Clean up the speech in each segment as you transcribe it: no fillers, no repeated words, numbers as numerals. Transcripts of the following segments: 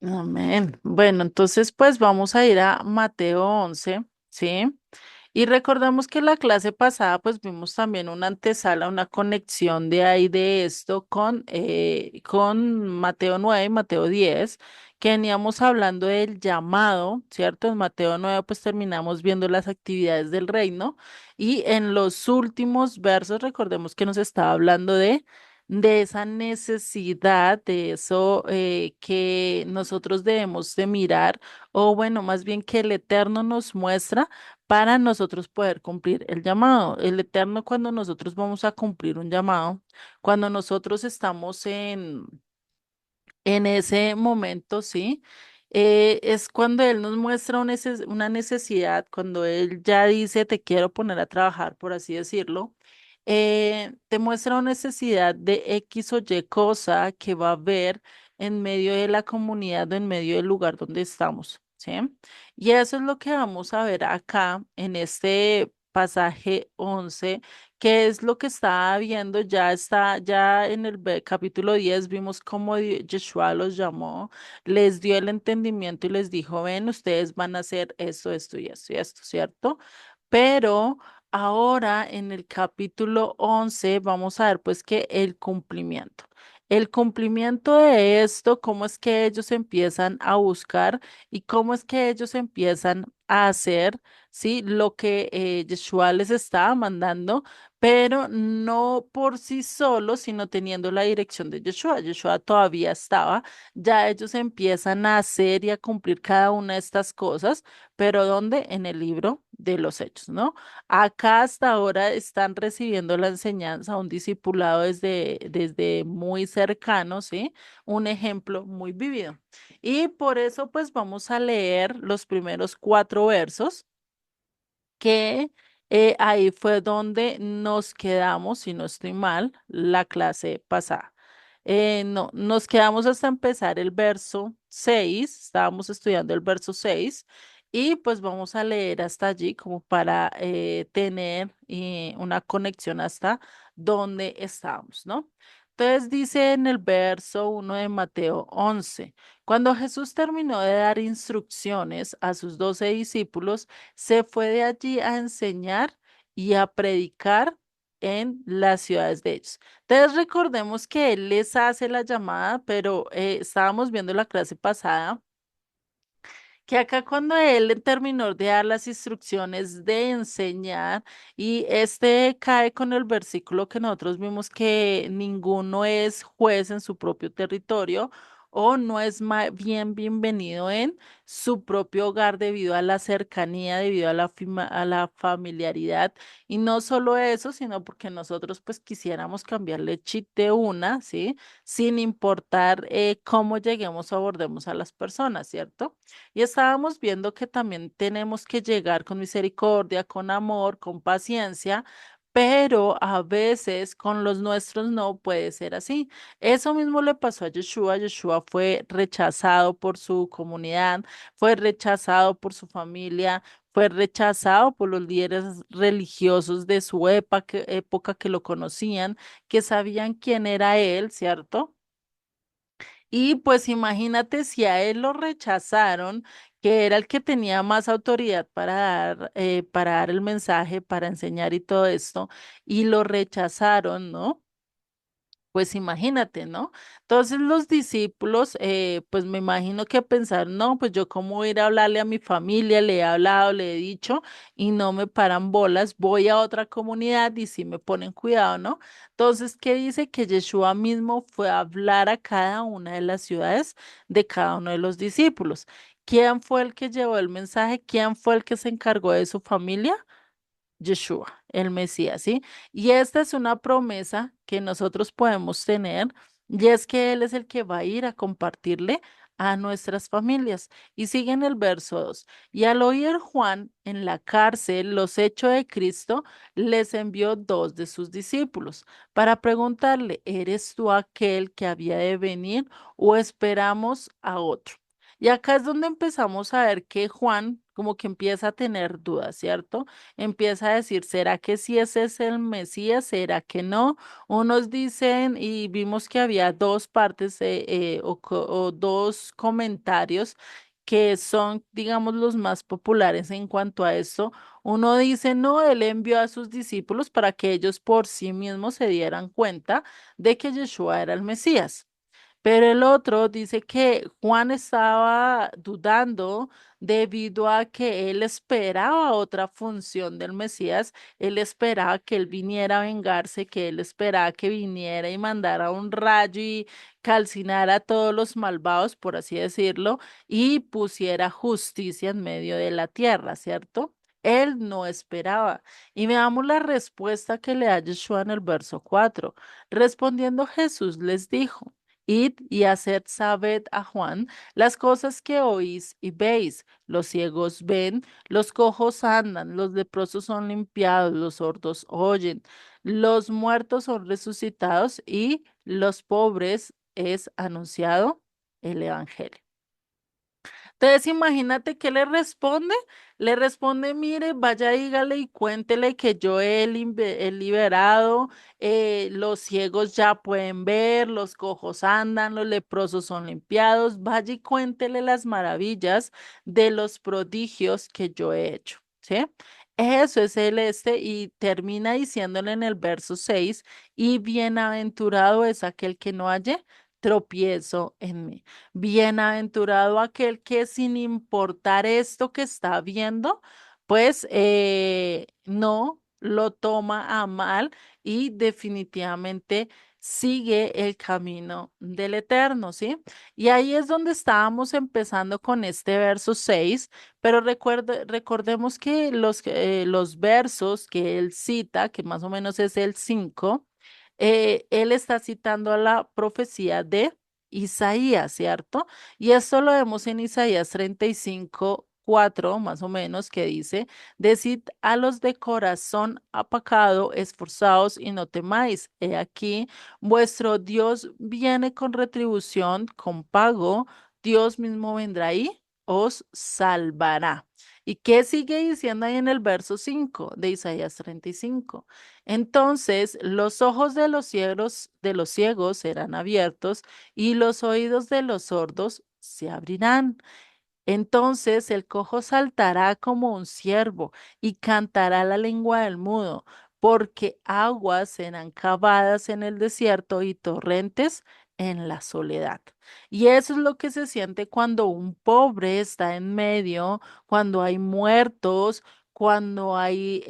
Amén. Bueno, entonces pues vamos a ir a Mateo 11, ¿sí? Y recordamos que la clase pasada pues vimos también una antesala, una conexión de ahí de esto con Mateo 9 y Mateo 10, que veníamos hablando del llamado, ¿cierto? En Mateo 9 pues terminamos viendo las actividades del reino y en los últimos versos recordemos que nos estaba hablando de esa necesidad, de eso que nosotros debemos de mirar, o bueno, más bien que el Eterno nos muestra para nosotros poder cumplir el llamado. El Eterno cuando nosotros vamos a cumplir un llamado, cuando nosotros estamos en ese momento, ¿sí? Es cuando Él nos muestra una necesidad, cuando Él ya dice, te quiero poner a trabajar, por así decirlo, te muestra una necesidad de X o Y cosa que va a haber en medio de la comunidad o en medio del lugar donde estamos, ¿sí? Y eso es lo que vamos a ver acá en este pasaje 11, que es lo que estaba viendo, ya en el capítulo 10 vimos cómo Yeshua los llamó, les dio el entendimiento y les dijo, ven, ustedes van a hacer esto, esto y esto y esto, ¿cierto? Pero ahora en el capítulo 11 vamos a ver pues que el cumplimiento. El cumplimiento de esto, cómo es que ellos empiezan a buscar y cómo es que ellos empiezan a hacer, ¿sí? Lo que Yeshua les estaba mandando, pero no por sí solos, sino teniendo la dirección de Yeshua. Yeshua todavía estaba, ya ellos empiezan a hacer y a cumplir cada una de estas cosas, pero ¿dónde? En el libro de los Hechos, ¿no? Acá hasta ahora están recibiendo la enseñanza, un discipulado desde muy cercano, ¿sí? Un ejemplo muy vivido. Y por eso, pues vamos a leer los primeros 4 versos que ahí fue donde nos quedamos, si no estoy mal, la clase pasada. No, nos quedamos hasta empezar el verso 6, estábamos estudiando el verso 6 y pues vamos a leer hasta allí como para tener una conexión hasta donde estábamos, ¿no? Entonces dice en el verso 1 de Mateo 11, cuando Jesús terminó de dar instrucciones a sus 12 discípulos, se fue de allí a enseñar y a predicar en las ciudades de ellos. Entonces recordemos que Él les hace la llamada, pero estábamos viendo la clase pasada que acá cuando él terminó de dar las instrucciones de enseñar y este cae con el versículo que nosotros vimos que ninguno es juez en su propio territorio o no es bien bienvenido en su propio hogar debido a la cercanía, debido a a la familiaridad y no solo eso, sino porque nosotros pues quisiéramos cambiarle chip de una, ¿sí? Sin importar cómo lleguemos o abordemos a las personas, ¿cierto? Y estábamos viendo que también tenemos que llegar con misericordia, con amor, con paciencia, pero a veces con los nuestros no puede ser así. Eso mismo le pasó a Yeshua. Yeshua fue rechazado por su comunidad, fue rechazado por su familia, fue rechazado por los líderes religiosos de su época que lo conocían, que sabían quién era él, ¿cierto? Y pues imagínate si a él lo rechazaron, que era el que tenía más autoridad para dar el mensaje, para enseñar y todo esto, y lo rechazaron, ¿no? Pues imagínate, ¿no? Entonces los discípulos, pues me imagino que pensaron, no, pues yo cómo voy a ir a hablarle a mi familia, le he hablado, le he dicho y no me paran bolas, voy a otra comunidad y sí me ponen cuidado, ¿no? Entonces, ¿qué dice? Que Yeshua mismo fue a hablar a cada una de las ciudades de cada uno de los discípulos. ¿Quién fue el que llevó el mensaje? ¿Quién fue el que se encargó de su familia? Yeshua, el Mesías, ¿sí? Y esta es una promesa que nosotros podemos tener, y es que Él es el que va a ir a compartirle a nuestras familias. Y sigue en el verso 2. Y al oír Juan en la cárcel los hechos de Cristo, les envió 2 de sus discípulos para preguntarle, ¿eres tú aquel que había de venir o esperamos a otro? Y acá es donde empezamos a ver que Juan como que empieza a tener dudas, ¿cierto? Empieza a decir, ¿será que sí ese es el Mesías? ¿Será que no? Unos dicen, y vimos que había dos partes o dos comentarios que son, digamos, los más populares en cuanto a esto. Uno dice, no, él envió a sus discípulos para que ellos por sí mismos se dieran cuenta de que Yeshua era el Mesías. Pero el otro dice que Juan estaba dudando debido a que él esperaba otra función del Mesías, él esperaba que él viniera a vengarse, que él esperaba que viniera y mandara un rayo y calcinara a todos los malvados, por así decirlo, y pusiera justicia en medio de la tierra, ¿cierto? Él no esperaba. Y veamos la respuesta que le da Yeshua en el verso 4. Respondiendo Jesús les dijo. Id y haced saber a Juan las cosas que oís y veis. Los ciegos ven, los cojos andan, los leprosos son limpiados, los sordos oyen, los muertos son resucitados y los pobres es anunciado el evangelio. Entonces, imagínate que le responde. Le responde, mire, vaya, dígale y cuéntele que yo he liberado, los ciegos ya pueden ver, los cojos andan, los leprosos son limpiados. Vaya y cuéntele las maravillas de los prodigios que yo he hecho. ¿Sí? Eso es el y termina diciéndole en el verso 6 y bienaventurado es aquel que no halle tropiezo en mí. Bienaventurado aquel que sin importar esto que está viendo, pues no lo toma a mal y definitivamente sigue el camino del eterno, ¿sí? Y ahí es donde estábamos empezando con este verso 6, pero recordemos que los versos que él cita, que más o menos es el 5, él está citando a la profecía de Isaías, ¿cierto? Y esto lo vemos en Isaías 35:4, más o menos, que dice, decid a los de corazón apacado, esforzados y no temáis. He aquí, vuestro Dios viene con retribución, con pago, Dios mismo vendrá y os salvará. ¿Y qué sigue diciendo ahí en el verso 5 de Isaías 35? Entonces los ciegos serán abiertos y los oídos de los sordos se abrirán. Entonces el cojo saltará como un ciervo y cantará la lengua del mudo, porque aguas serán cavadas en el desierto y torrentes en la soledad. Y eso es lo que se siente cuando un pobre está en medio, cuando hay muertos, cuando hay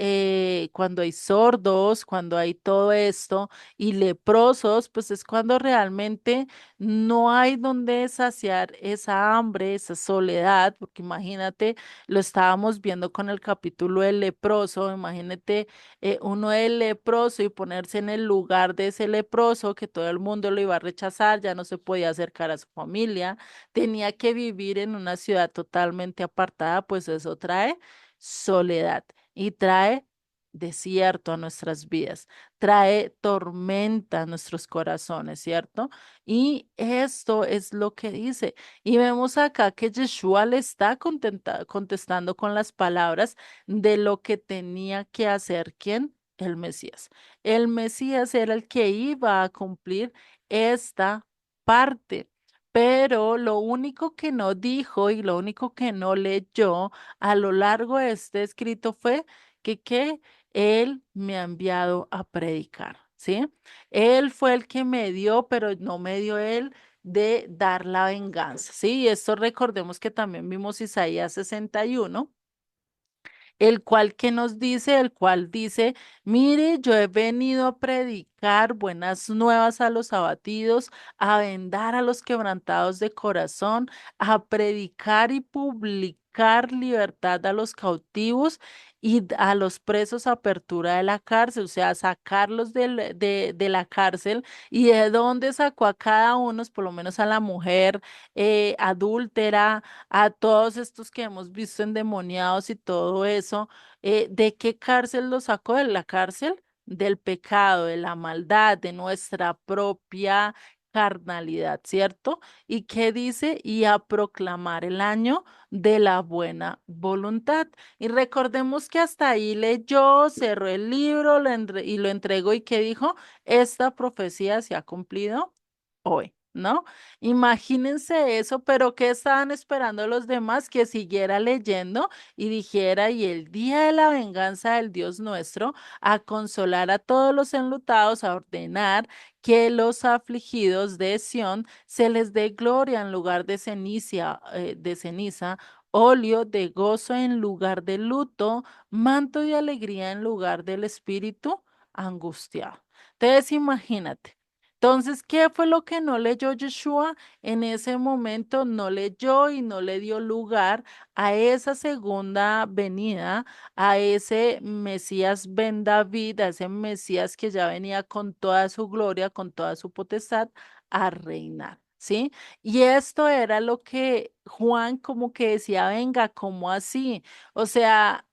sordos, cuando hay todo esto y leprosos, pues es cuando realmente no hay donde saciar esa hambre, esa soledad, porque imagínate, lo estábamos viendo con el capítulo del leproso, imagínate uno del leproso y ponerse en el lugar de ese leproso, que todo el mundo lo iba a rechazar, ya no se podía acercar a su familia, tenía que vivir en una ciudad totalmente apartada, pues eso trae soledad y trae desierto a nuestras vidas, trae tormenta a nuestros corazones, ¿cierto? Y esto es lo que dice. Y vemos acá que Yeshua le está contestando con las palabras de lo que tenía que hacer quién, el Mesías. El Mesías era el que iba a cumplir esta parte. Pero lo único que no dijo y lo único que no leyó a lo largo de este escrito fue que él me ha enviado a predicar, ¿sí? Él fue el que me dio, pero no me dio él de dar la venganza, ¿sí? Y esto recordemos que también vimos Isaías 61, el cual que nos dice, el cual dice, mire, yo he venido a predicar buenas nuevas a los abatidos, a vendar a los quebrantados de corazón, a predicar y publicar libertad a los cautivos y a los presos apertura de la cárcel, o sea, sacarlos de la cárcel y de dónde sacó a cada uno, por lo menos a la mujer adúltera, a todos estos que hemos visto endemoniados y todo eso, ¿de qué cárcel los sacó? De la cárcel del pecado, de la maldad, de nuestra propia carnalidad, ¿cierto? ¿Y qué dice? Y a proclamar el año de la buena voluntad. Y recordemos que hasta ahí leyó, cerró el libro y lo entregó y que dijo, esta profecía se ha cumplido hoy, ¿no? Imagínense eso, pero ¿qué estaban esperando los demás? Que siguiera leyendo y dijera, y el día de la venganza del Dios nuestro, a consolar a todos los enlutados, a ordenar que los afligidos de Sión se les dé gloria en lugar de ceniza, óleo de gozo en lugar de luto, manto de alegría en lugar del espíritu angustiado. Entonces, imagínate. Entonces, ¿qué fue lo que no leyó Yeshua? En ese momento no leyó y no le dio lugar a esa segunda venida, a ese Mesías Ben David, a ese Mesías que ya venía con toda su gloria, con toda su potestad, a reinar, ¿sí? Y esto era lo que Juan como que decía, venga, ¿cómo así? O sea,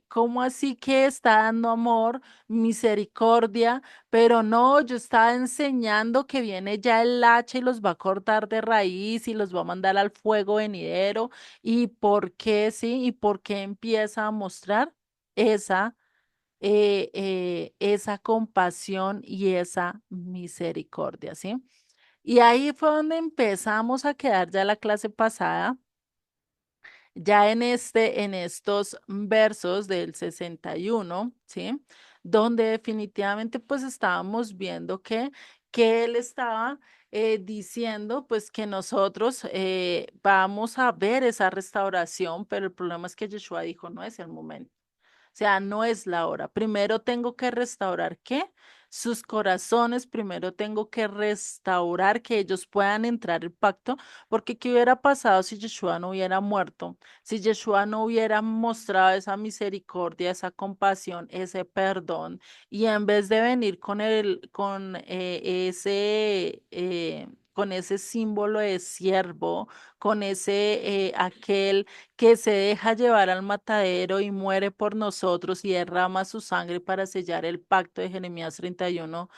¿cómo así que está dando amor, misericordia? Pero no, yo estaba enseñando que viene ya el hacha y los va a cortar de raíz y los va a mandar al fuego venidero. ¿Y por qué sí? ¿Y por qué empieza a mostrar esa, esa compasión y esa misericordia, ¿sí? Y ahí fue donde empezamos a quedar ya la clase pasada, ya en estos versos del 61, ¿sí? Donde definitivamente pues estábamos viendo que él estaba diciendo pues que nosotros vamos a ver esa restauración, pero el problema es que Yeshua dijo, no es el momento. O sea, no es la hora. Primero tengo que restaurar qué? Sus corazones. Primero tengo que restaurar que ellos puedan entrar el pacto. Porque ¿qué hubiera pasado si Yeshua no hubiera muerto? Si Yeshua no hubiera mostrado esa misericordia, esa compasión, ese perdón. Y en vez de venir con ese símbolo de siervo, con ese aquel que se deja llevar al matadero y muere por nosotros y derrama su sangre para sellar el pacto de Jeremías 31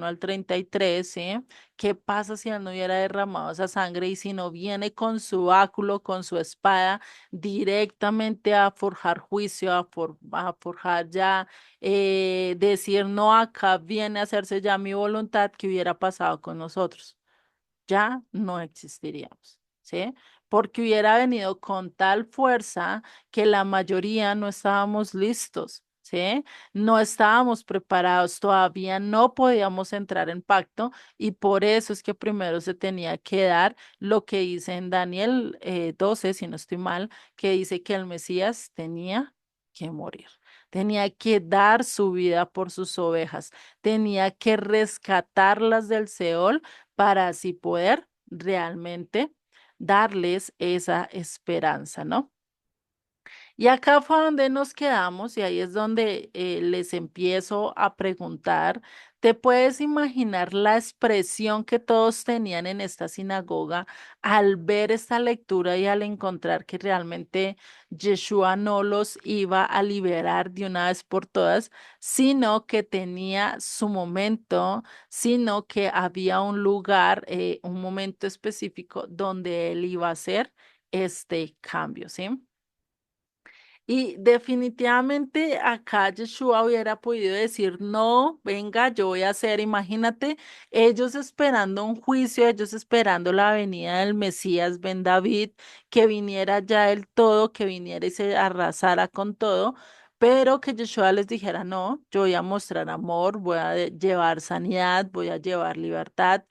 al 33, ¿sí? ¿Qué pasa si él no hubiera derramado esa sangre y si no viene con su báculo, con su espada, directamente a forjar juicio, a forjar ya, decir, no, acá viene a hacerse ya mi voluntad? ¿Qué hubiera pasado con nosotros? Ya no existiríamos, ¿sí? Porque hubiera venido con tal fuerza que la mayoría no estábamos listos, ¿sí? No estábamos preparados, todavía no podíamos entrar en pacto y por eso es que primero se tenía que dar lo que dice en Daniel 12, si no estoy mal, que dice que el Mesías tenía que morir. Tenía que dar su vida por sus ovejas, tenía que rescatarlas del Seol para así poder realmente darles esa esperanza, ¿no? Y acá fue donde nos quedamos y ahí es donde les empiezo a preguntar, ¿te puedes imaginar la expresión que todos tenían en esta sinagoga al ver esta lectura y al encontrar que realmente Yeshua no los iba a liberar de una vez por todas, sino que tenía su momento, sino que había un lugar, un momento específico donde él iba a hacer este cambio, ¿sí? Y definitivamente acá Yeshua hubiera podido decir, no, venga, yo voy a hacer, imagínate, ellos esperando un juicio, ellos esperando la venida del Mesías Ben David, que viniera ya del todo, que viniera y se arrasara con todo, pero que Yeshua les dijera, no, yo voy a mostrar amor, voy a llevar sanidad, voy a llevar libertad.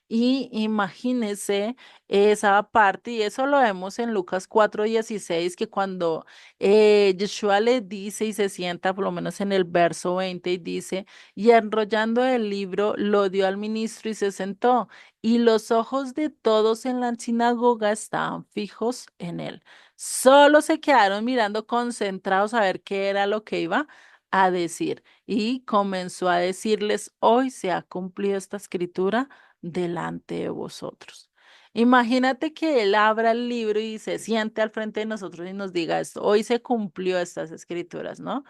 Y imagínese esa parte, y eso lo vemos en Lucas 4:16, que cuando Yeshua le dice y se sienta, por lo menos en el verso 20, y dice, y enrollando el libro, lo dio al ministro y se sentó, y los ojos de todos en la sinagoga estaban fijos en él. Solo se quedaron mirando concentrados a ver qué era lo que iba a decir. Y comenzó a decirles, hoy se ha cumplido esta escritura delante de vosotros. Imagínate que él abra el libro y se siente al frente de nosotros y nos diga esto. Hoy se cumplió estas escrituras, ¿no?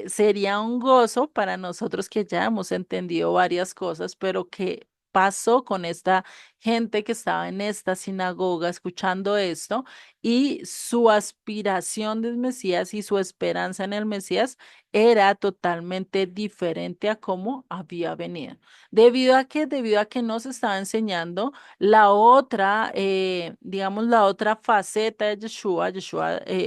Sería un gozo para nosotros que ya hemos entendido varias cosas, pero que pasó con esta gente que estaba en esta sinagoga escuchando esto y su aspiración del Mesías y su esperanza en el Mesías era totalmente diferente a cómo había venido. Debido a que no se estaba enseñando la otra, digamos, la otra faceta de Yeshua,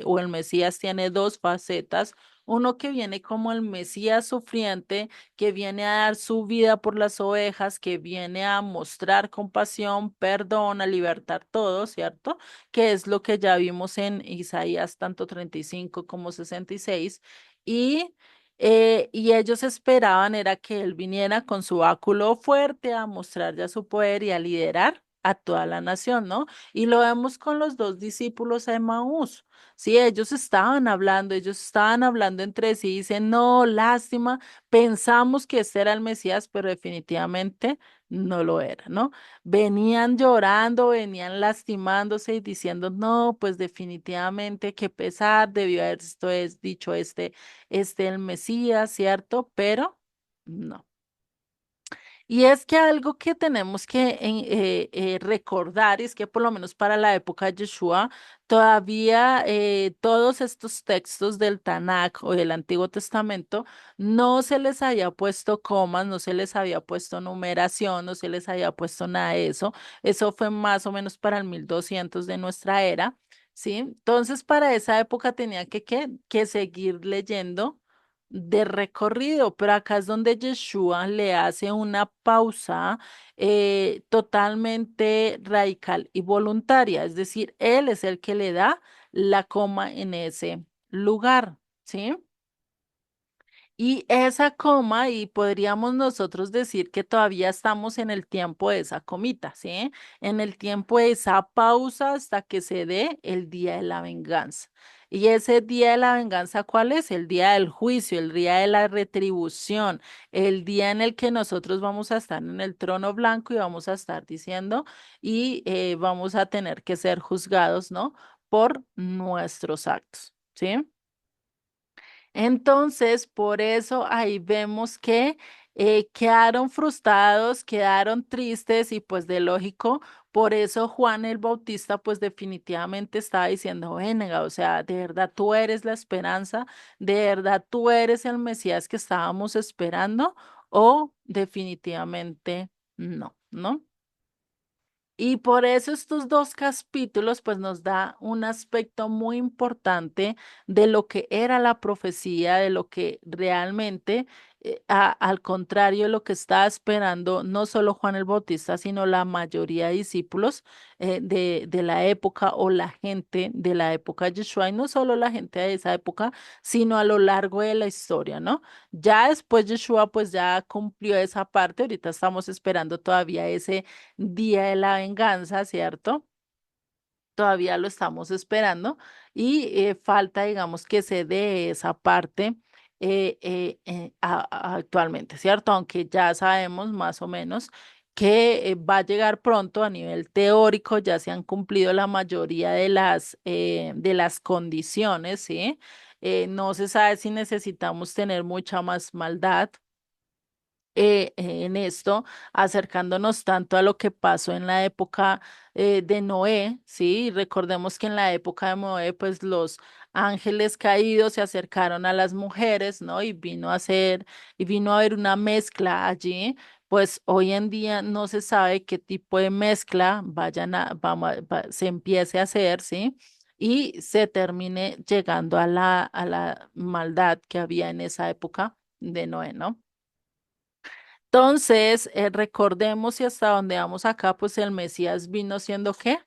o el Mesías tiene dos facetas. Uno que viene como el Mesías sufriente, que viene a dar su vida por las ovejas, que viene a mostrar compasión, perdón, a libertar todo, ¿cierto? Que es lo que ya vimos en Isaías tanto 35 como 66. Y, y ellos esperaban era que él viniera con su báculo fuerte a mostrar ya su poder y a liderar a toda la nación, ¿no? Y lo vemos con los dos discípulos de Emaús. Sí, ellos estaban hablando entre sí, dicen, no, lástima, pensamos que este era el Mesías, pero definitivamente no lo era, ¿no? Venían llorando, venían lastimándose y diciendo, no, pues definitivamente qué pesar, debió haber esto es dicho el Mesías, ¿cierto? Pero no. Y es que algo que tenemos que recordar es que por lo menos para la época de Yeshua, todavía todos estos textos del Tanakh o del Antiguo Testamento no se les había puesto comas, no se les había puesto numeración, no se les había puesto nada de eso. Eso fue más o menos para el 1200 de nuestra era, ¿sí? Entonces, para esa época tenía que seguir leyendo de recorrido, pero acá es donde Yeshua le hace una pausa totalmente radical y voluntaria, es decir, él es el que le da la coma en ese lugar, ¿sí? Y esa coma, y podríamos nosotros decir que todavía estamos en el tiempo de esa comita, ¿sí? En el tiempo de esa pausa hasta que se dé el día de la venganza. Y ese día de la venganza, ¿cuál es? El día del juicio, el día de la retribución, el día en el que nosotros vamos a estar en el trono blanco y vamos a estar diciendo y vamos a tener que ser juzgados, ¿no? Por nuestros actos, ¿sí? Entonces, por eso ahí vemos que quedaron frustrados, quedaron tristes y pues de lógico, por eso Juan el Bautista pues definitivamente estaba diciendo, venga, o sea, de verdad tú eres la esperanza, de verdad tú eres el Mesías que estábamos esperando o definitivamente no, ¿no? Y por eso estos dos capítulos pues nos da un aspecto muy importante de lo que era la profecía, de lo que realmente, al contrario de lo que estaba esperando no solo Juan el Bautista, sino la mayoría de discípulos de la época o la gente de la época de Yeshua, y no solo la gente de esa época, sino a lo largo de la historia, ¿no? Ya después Yeshua pues ya cumplió esa parte, ahorita estamos esperando todavía ese día de la venganza, ¿cierto? Todavía lo estamos esperando y falta, digamos, que se dé esa parte actualmente, ¿cierto? Aunque ya sabemos más o menos que va a llegar pronto a nivel teórico, ya se han cumplido la mayoría de las condiciones, ¿sí? No se sabe si necesitamos tener mucha más maldad en esto, acercándonos tanto a lo que pasó en la época de Noé, ¿sí? Y recordemos que en la época de Noé, pues los ángeles caídos se acercaron a las mujeres, ¿no? Y vino a haber una mezcla allí. Pues hoy en día no se sabe qué tipo de mezcla se empiece a hacer, ¿sí? Y se termine llegando a la maldad que había en esa época de Noé, ¿no? Entonces, recordemos y hasta donde vamos acá, pues el Mesías vino siendo ¿qué?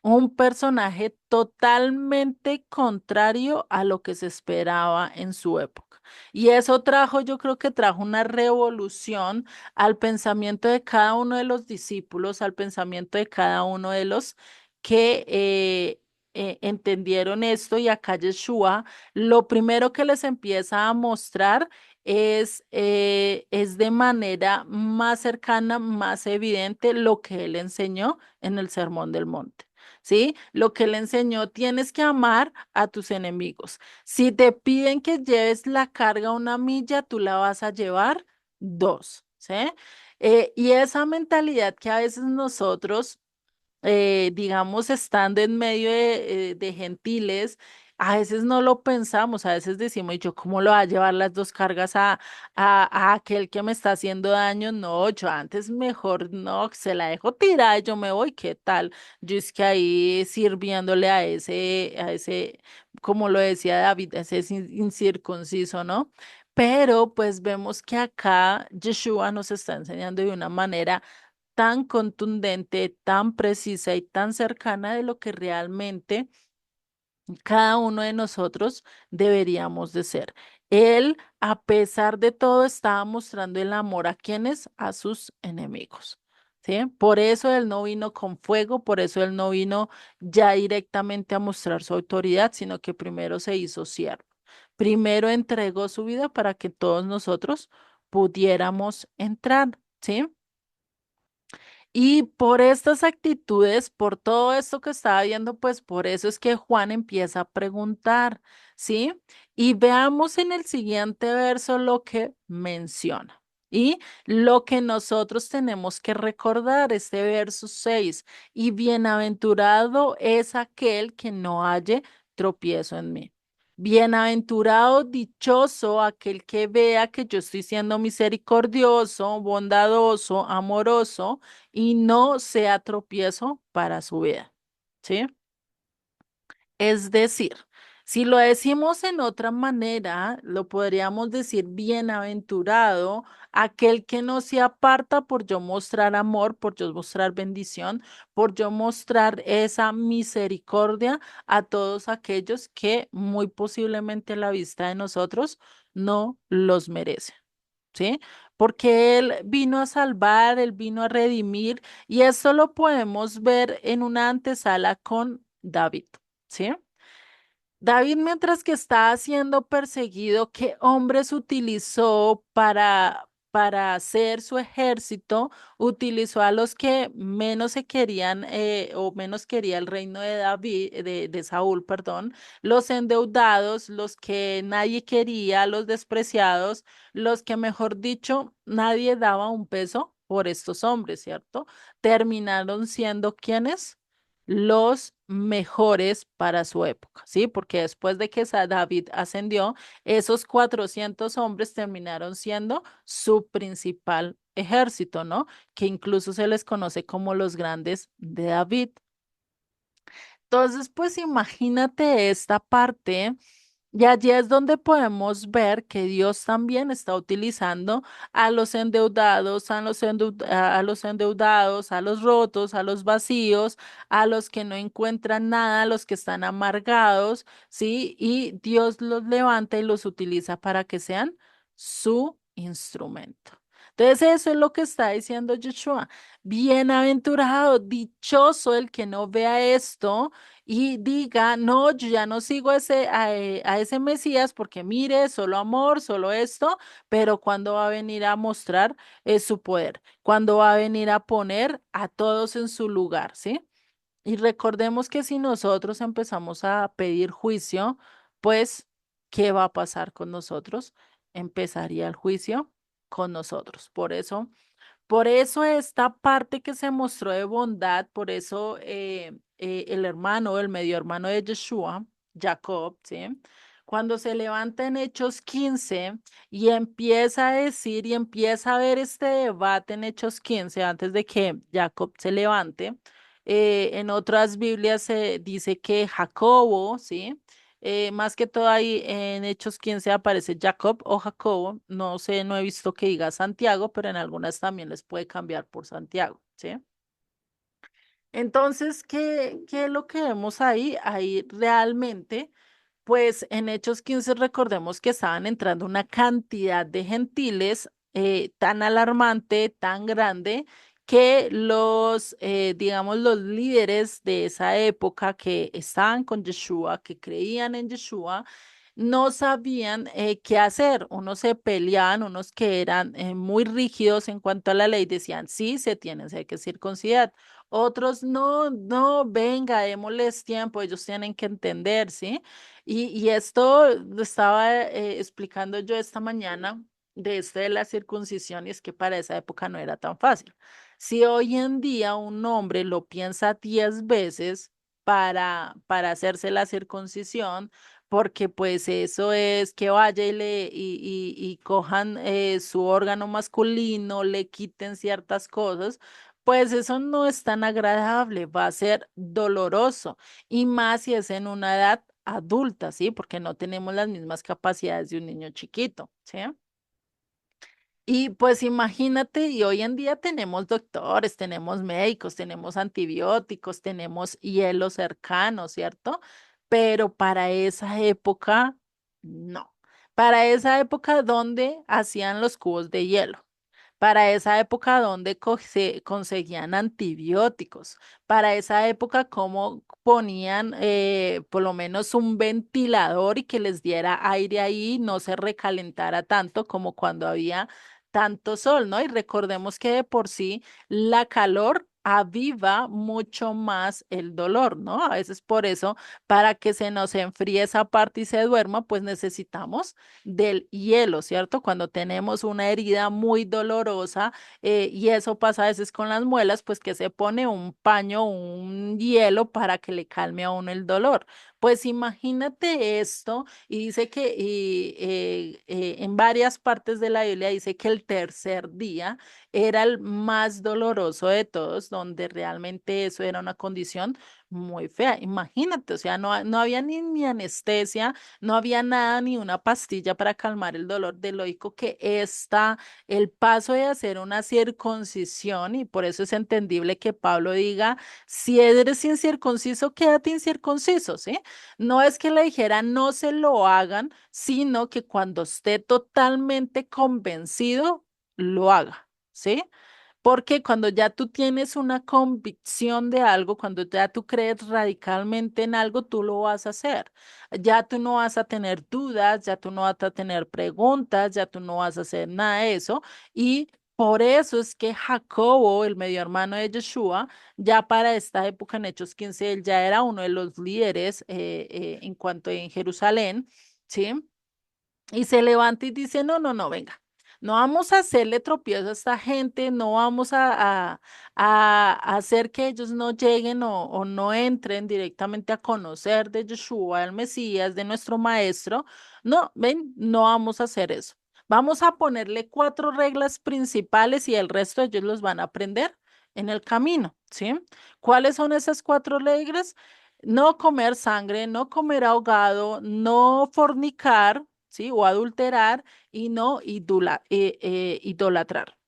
Un personaje totalmente contrario a lo que se esperaba en su época. Y eso trajo, yo creo que trajo una revolución al pensamiento de cada uno de los discípulos, al pensamiento de cada uno de los que entendieron esto. Y acá Yeshua, lo primero que les empieza a mostrar es de manera más cercana, más evidente lo que él enseñó en el Sermón del Monte. ¿Sí? Lo que él enseñó, tienes que amar a tus enemigos. Si te piden que lleves la carga una milla, tú la vas a llevar dos, ¿sí? Y esa mentalidad que a veces nosotros digamos, estando en medio de gentiles, a veces no lo pensamos, a veces decimos, ¿y yo cómo lo va a llevar las dos cargas a aquel que me está haciendo daño? No, yo antes mejor no, se la dejo tirada y yo me voy, ¿qué tal? Yo es que ahí sirviéndole como lo decía David, a ese incircunciso, ¿no? Pero pues vemos que acá Yeshua nos está enseñando de una manera tan contundente, tan precisa y tan cercana de lo que realmente cada uno de nosotros deberíamos de ser. Él, a pesar de todo, estaba mostrando el amor a quienes, a sus enemigos. ¿Sí? Por eso él no vino con fuego, por eso él no vino ya directamente a mostrar su autoridad, sino que primero se hizo siervo. Primero entregó su vida para que todos nosotros pudiéramos entrar, ¿sí? Y por estas actitudes, por todo esto que estaba viendo, pues por eso es que Juan empieza a preguntar, ¿sí? Y veamos en el siguiente verso lo que menciona. Y lo que nosotros tenemos que recordar, este verso 6 y bienaventurado es aquel que no halle tropiezo en mí. Bienaventurado, dichoso aquel que vea que yo estoy siendo misericordioso, bondadoso, amoroso y no sea tropiezo para su vida. ¿Sí? Es decir, si lo decimos en otra manera, lo podríamos decir bienaventurado aquel que no se aparta por yo mostrar amor, por yo mostrar bendición, por yo mostrar esa misericordia a todos aquellos que muy posiblemente a la vista de nosotros no los merecen. ¿Sí? Porque Él vino a salvar, Él vino a redimir, y esto lo podemos ver en una antesala con David, ¿sí? David, mientras que estaba siendo perseguido, ¿qué hombres utilizó para hacer su ejército? Utilizó a los que menos se querían o menos quería el reino de David, de Saúl, perdón, los endeudados, los que nadie quería, los despreciados, los que, mejor dicho, nadie daba un peso por estos hombres, ¿cierto? Terminaron siendo quienes los mejores para su época, ¿sí? Porque después de que David ascendió, esos 400 hombres terminaron siendo su principal ejército, ¿no? Que incluso se les conoce como los grandes de David. Entonces, pues imagínate esta parte y allí es donde podemos ver que Dios también está utilizando a los endeudados, a los endeudados, a los rotos, a los vacíos, a los que no encuentran nada, a los que están amargados, ¿sí? Y Dios los levanta y los utiliza para que sean su instrumento. Entonces, eso es lo que está diciendo Yeshua. Bienaventurado, dichoso el que no vea esto y diga, no, yo ya no sigo a ese Mesías porque mire, solo amor, solo esto, pero cuando va a venir a mostrar su poder, cuando va a venir a poner a todos en su lugar, ¿sí? Y recordemos que si nosotros empezamos a pedir juicio, pues, ¿qué va a pasar con nosotros? Empezaría el juicio con nosotros. Por eso esta parte que se mostró de bondad, por eso el hermano, el medio hermano de Yeshua, Jacob, ¿sí? Cuando se levanta en Hechos 15 y empieza a decir y empieza a ver este debate en Hechos 15 antes de que Jacob se levante, en otras Biblias se dice que Jacobo, ¿sí? Más que todo ahí en Hechos 15 aparece Jacob o Jacobo. No sé, no he visto que diga Santiago, pero en algunas también les puede cambiar por Santiago, ¿sí? Entonces, ¿qué es lo que vemos ahí? Ahí realmente, pues en Hechos 15 recordemos que estaban entrando una cantidad de gentiles tan alarmante, tan grande, que digamos, los líderes de esa época que estaban con Yeshua, que creían en Yeshua, no sabían qué hacer. Unos se peleaban, unos que eran muy rígidos en cuanto a la ley, decían, sí, se hay que circuncidar. Otros, no, no, venga, démosles tiempo, ellos tienen que entender, ¿sí? Y esto lo estaba explicando yo esta mañana de esto de la circuncisión y es que para esa época no era tan fácil. Si hoy en día un hombre lo piensa 10 veces para hacerse la circuncisión, porque pues eso es que vaya y cojan su órgano masculino, le quiten ciertas cosas, pues eso no es tan agradable, va a ser doloroso y más si es en una edad adulta, ¿sí? Porque no tenemos las mismas capacidades de un niño chiquito, ¿sí? Y pues imagínate, y hoy en día tenemos doctores, tenemos médicos, tenemos antibióticos, tenemos hielo cercano, ¿cierto? Pero para esa época, no. Para esa época, ¿dónde hacían los cubos de hielo? Para esa época, ¿dónde conseguían antibióticos? Para esa época, ¿cómo ponían por lo menos un ventilador y que les diera aire ahí, no se recalentara tanto como cuando había tanto sol, ¿no? Y recordemos que de por sí la calor aviva mucho más el dolor, ¿no? A veces por eso, para que se nos enfríe esa parte y se duerma, pues necesitamos del hielo, ¿cierto? Cuando tenemos una herida muy dolorosa y eso pasa a veces con las muelas, pues que se pone un paño, un hielo para que le calme a uno el dolor. Pues imagínate esto y dice que en varias partes de la Biblia dice que el tercer día era el más doloroso de todos, donde realmente eso era una condición muy fea. Imagínate, o sea, no había ni anestesia, no había nada, ni una pastilla para calmar el dolor. De lógico que el paso de hacer una circuncisión, y por eso es entendible que Pablo diga, si eres incircunciso, quédate incircunciso, ¿sí? No es que le dijera no se lo hagan, sino que cuando esté totalmente convencido, lo haga, ¿sí? Porque cuando ya tú tienes una convicción de algo, cuando ya tú crees radicalmente en algo, tú lo vas a hacer. Ya tú no vas a tener dudas, ya tú no vas a tener preguntas, ya tú no vas a hacer nada de eso. Y por eso es que Jacobo, el medio hermano de Yeshua, ya para esta época en Hechos 15 él ya era uno de los líderes en cuanto en Jerusalén, ¿sí? Y se levanta y dice, no, no, no, venga, no vamos a hacerle tropiezo a esta gente, no vamos a hacer que ellos no lleguen o no entren directamente a conocer de Yeshua, el Mesías, de nuestro Maestro. No, ven, no vamos a hacer eso. Vamos a ponerle cuatro reglas principales y el resto ellos los van a aprender en el camino, ¿sí? ¿Cuáles son esas cuatro reglas? No comer sangre, no comer ahogado, no fornicar, ¿sí? O adulterar y no idolatrar,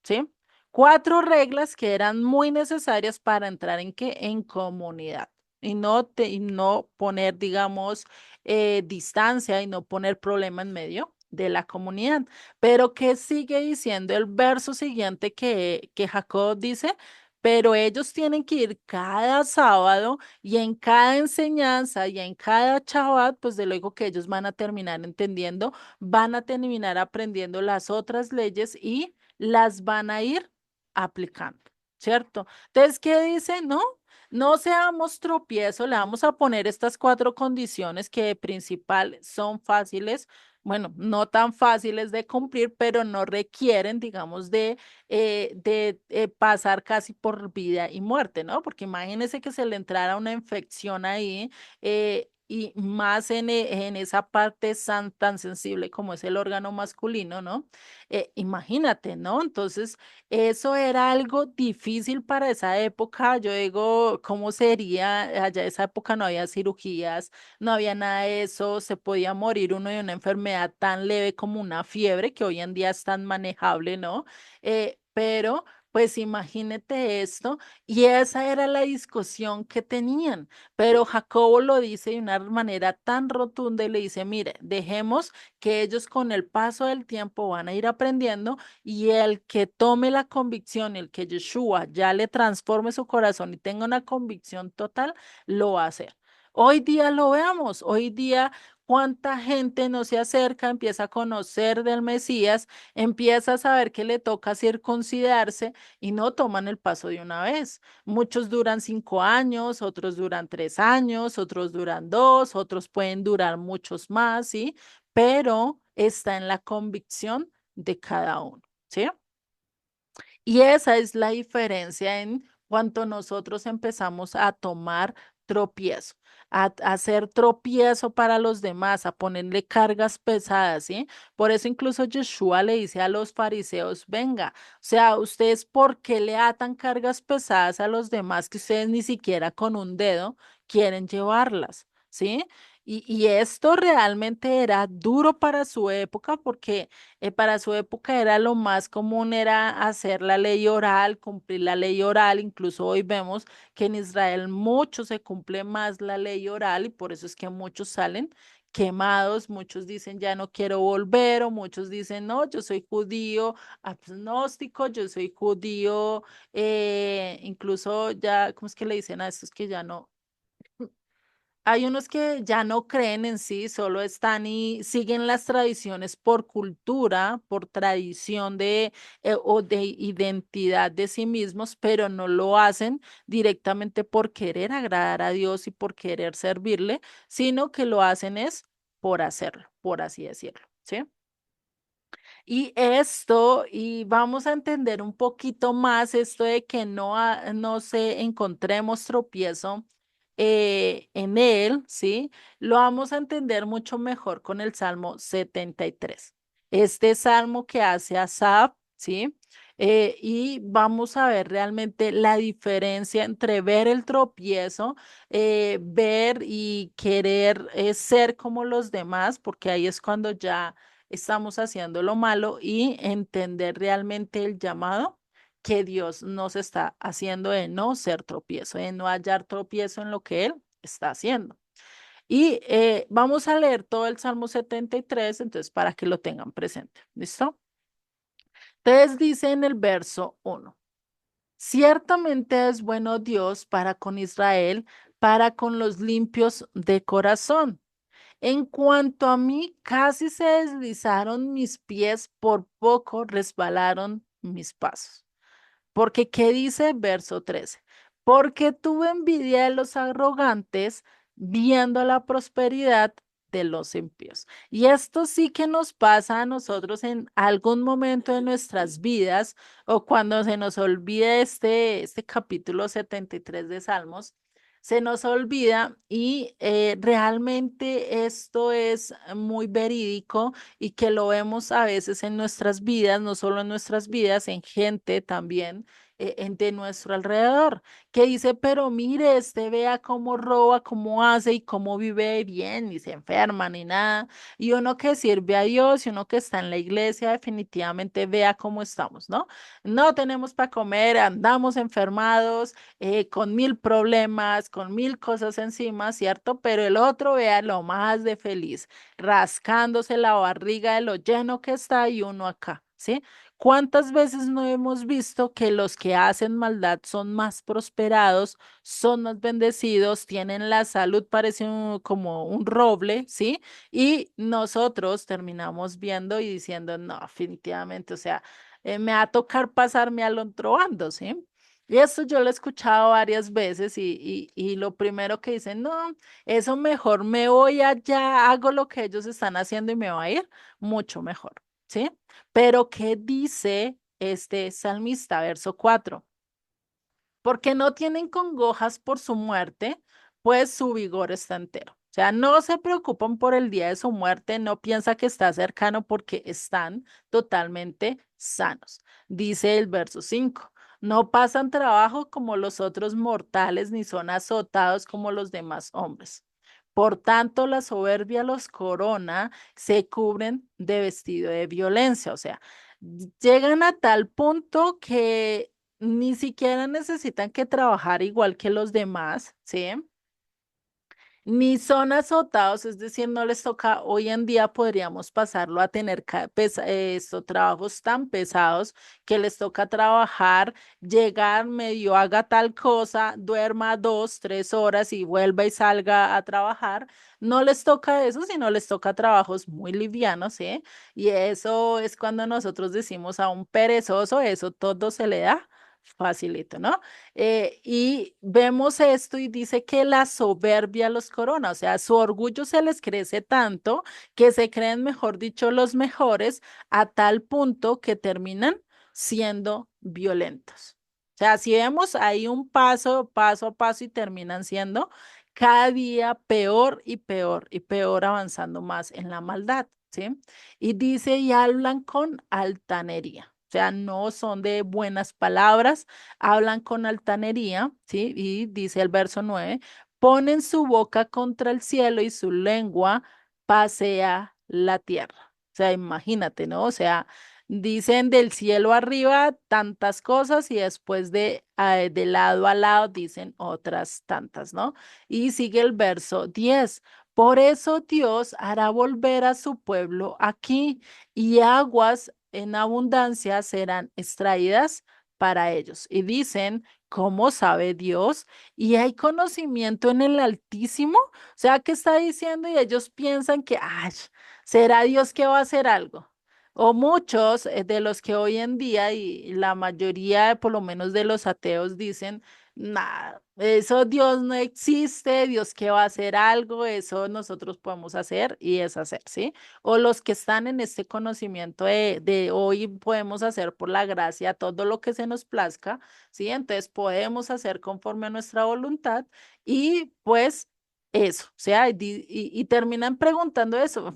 ¿sí? Cuatro reglas que eran muy necesarias para entrar en qué? En comunidad. Y no poner, digamos, distancia y no poner problema en medio de la comunidad. Pero ¿qué sigue diciendo el verso siguiente que Jacob dice? Pero ellos tienen que ir cada sábado y en cada enseñanza y en cada Shabbat, pues de luego que ellos van a terminar entendiendo, van a terminar aprendiendo las otras leyes y las van a ir aplicando, ¿cierto? Entonces, ¿qué dice? No, no seamos tropiezo, le vamos a poner estas cuatro condiciones que de principal son fáciles. Bueno, no tan fáciles de cumplir, pero no requieren, digamos, de pasar casi por vida y muerte, ¿no? Porque imagínese que se le entrara una infección ahí y más en esa parte tan sensible como es el órgano masculino, ¿no? Imagínate, ¿no? Entonces, eso era algo difícil para esa época. Yo digo, ¿cómo sería? Allá esa época no había cirugías, no había nada de eso, se podía morir uno de una enfermedad tan leve como una fiebre, que hoy en día es tan manejable, ¿no? Pero, pues imagínate esto, y esa era la discusión que tenían, pero Jacobo lo dice de una manera tan rotunda y le dice, mire, dejemos que ellos con el paso del tiempo van a ir aprendiendo y el que tome la convicción, el que Yeshua ya le transforme su corazón y tenga una convicción total, lo va a hacer. Hoy día lo veamos, hoy día cuánta gente no se acerca, empieza a conocer del Mesías, empieza a saber que le toca circuncidarse y no toman el paso de una vez. Muchos duran 5 años, otros duran 3 años, otros duran dos, otros pueden durar muchos más, ¿sí? Pero está en la convicción de cada uno, ¿sí? Y esa es la diferencia en cuanto nosotros empezamos a tomar tropiezo, a hacer tropiezo para los demás, a ponerle cargas pesadas, ¿sí? Por eso incluso Yeshua le dice a los fariseos, venga, o sea, ustedes, ¿por qué le atan cargas pesadas a los demás que ustedes ni siquiera con un dedo quieren llevarlas? ¿Sí? Y esto realmente era duro para su época porque para su época era lo más común, era hacer la ley oral, cumplir la ley oral. Incluso hoy vemos que en Israel mucho se cumple más la ley oral y por eso es que muchos salen quemados, muchos dicen ya no quiero volver o muchos dicen no, yo soy judío agnóstico, yo soy judío, incluso ya, ¿cómo es que le dicen a estos que ya no? Hay unos que ya no creen en sí, solo están y siguen las tradiciones por cultura, por tradición o de identidad de sí mismos, pero no lo hacen directamente por querer agradar a Dios y por querer servirle, sino que lo hacen es por hacerlo, por así decirlo, ¿sí? Y esto, y vamos a entender un poquito más esto de que no se encontremos tropiezo en él, ¿sí? Lo vamos a entender mucho mejor con el Salmo 73. Este salmo que hace Asaf, ¿sí? Y vamos a ver realmente la diferencia entre ver el tropiezo, ver y querer ser como los demás, porque ahí es cuando ya estamos haciendo lo malo y entender realmente el llamado que Dios nos está haciendo de no ser tropiezo, de no hallar tropiezo en lo que Él está haciendo. Y vamos a leer todo el Salmo 73, entonces para que lo tengan presente. ¿Listo? Entonces dice en el verso 1, ciertamente es bueno Dios para con Israel, para con los limpios de corazón. En cuanto a mí, casi se deslizaron mis pies, por poco resbalaron mis pasos. Porque, ¿qué dice verso 13? Porque tuve envidia de los arrogantes, viendo la prosperidad de los impíos. Y esto sí que nos pasa a nosotros en algún momento de nuestras vidas o cuando se nos olvide este capítulo 73 de Salmos, se nos olvida y realmente esto es muy verídico y que lo vemos a veces en nuestras vidas, no solo en nuestras vidas, en gente también de nuestro alrededor, que dice, pero mire, este vea cómo roba, cómo hace y cómo vive bien, ni se enferma ni nada. Y uno que sirve a Dios y uno que está en la iglesia, definitivamente vea cómo estamos, ¿no? No tenemos para comer, andamos enfermados, con mil problemas, con mil cosas encima, ¿cierto? Pero el otro vea lo más de feliz, rascándose la barriga de lo lleno que está y uno acá, ¿sí? ¿Cuántas veces no hemos visto que los que hacen maldad son más prosperados, son más bendecidos, tienen la salud, parece como un roble, ¿sí? Y nosotros terminamos viendo y diciendo, no, definitivamente, o sea, me va a tocar pasarme al otro bando, ¿sí? Y eso yo lo he escuchado varias veces y lo primero que dicen, no, eso mejor me voy allá, hago lo que ellos están haciendo y me va a ir mucho mejor, ¿sí? Pero ¿qué dice este salmista, verso 4? Porque no tienen congojas por su muerte, pues su vigor está entero. O sea, no se preocupan por el día de su muerte, no piensa que está cercano porque están totalmente sanos. Dice el verso 5. No pasan trabajo como los otros mortales, ni son azotados como los demás hombres. Por tanto, la soberbia los corona, se cubren de vestido de violencia. O sea, llegan a tal punto que ni siquiera necesitan que trabajar igual que los demás, ¿sí? Ni son azotados, es decir, no les toca, hoy en día podríamos pasarlo a tener estos trabajos tan pesados que les toca trabajar, llegar medio, haga tal cosa, duerma 2, 3 horas y vuelva y salga a trabajar. No les toca eso, sino les toca trabajos muy livianos, ¿sí? Y eso es cuando nosotros decimos a un perezoso, eso todo se le da facilito, ¿no? Y vemos esto y dice que la soberbia los corona, o sea, su orgullo se les crece tanto que se creen, mejor dicho, los mejores a tal punto que terminan siendo violentos. O sea, si vemos ahí un paso a paso y terminan siendo cada día peor y peor y peor avanzando más en la maldad, ¿sí? Y dice, y hablan con altanería. O sea, no son de buenas palabras, hablan con altanería, ¿sí? Y dice el verso 9, ponen su boca contra el cielo y su lengua pasea la tierra. O sea, imagínate, ¿no? O sea, dicen del cielo arriba tantas cosas y después de lado a lado dicen otras tantas, ¿no? Y sigue el verso 10. Por eso Dios hará volver a su pueblo aquí y aguas en abundancia serán extraídas para ellos. Y dicen, ¿cómo sabe Dios? Y hay conocimiento en el Altísimo. O sea, ¿qué está diciendo? Y ellos piensan que, ay, ¿será Dios que va a hacer algo? O muchos de los que hoy en día y la mayoría, por lo menos de los ateos, dicen, nada, eso Dios no existe, Dios que va a hacer algo, eso nosotros podemos hacer y es hacer, ¿sí? O los que están en este conocimiento de hoy podemos hacer por la gracia todo lo que se nos plazca, ¿sí? Entonces podemos hacer conforme a nuestra voluntad y pues eso, o sea, y terminan preguntando eso.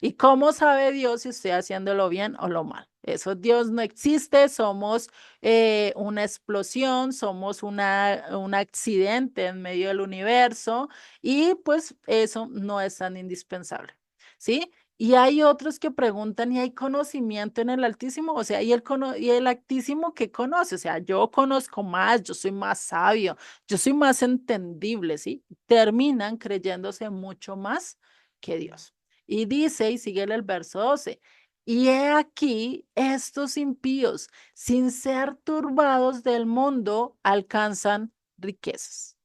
¿Y cómo sabe Dios si estoy haciéndolo bien o lo mal? Eso Dios no existe, somos una explosión, somos un accidente en medio del universo y pues eso no es tan indispensable, ¿sí? Y hay otros que preguntan, ¿y hay conocimiento en el Altísimo? O sea, ¿y el Altísimo qué conoce? O sea, yo conozco más, yo soy más sabio, yo soy más entendible, ¿sí? Terminan creyéndose mucho más que Dios. Y dice, y sigue el verso 12, y he aquí estos impíos, sin ser turbados del mundo, alcanzan riquezas.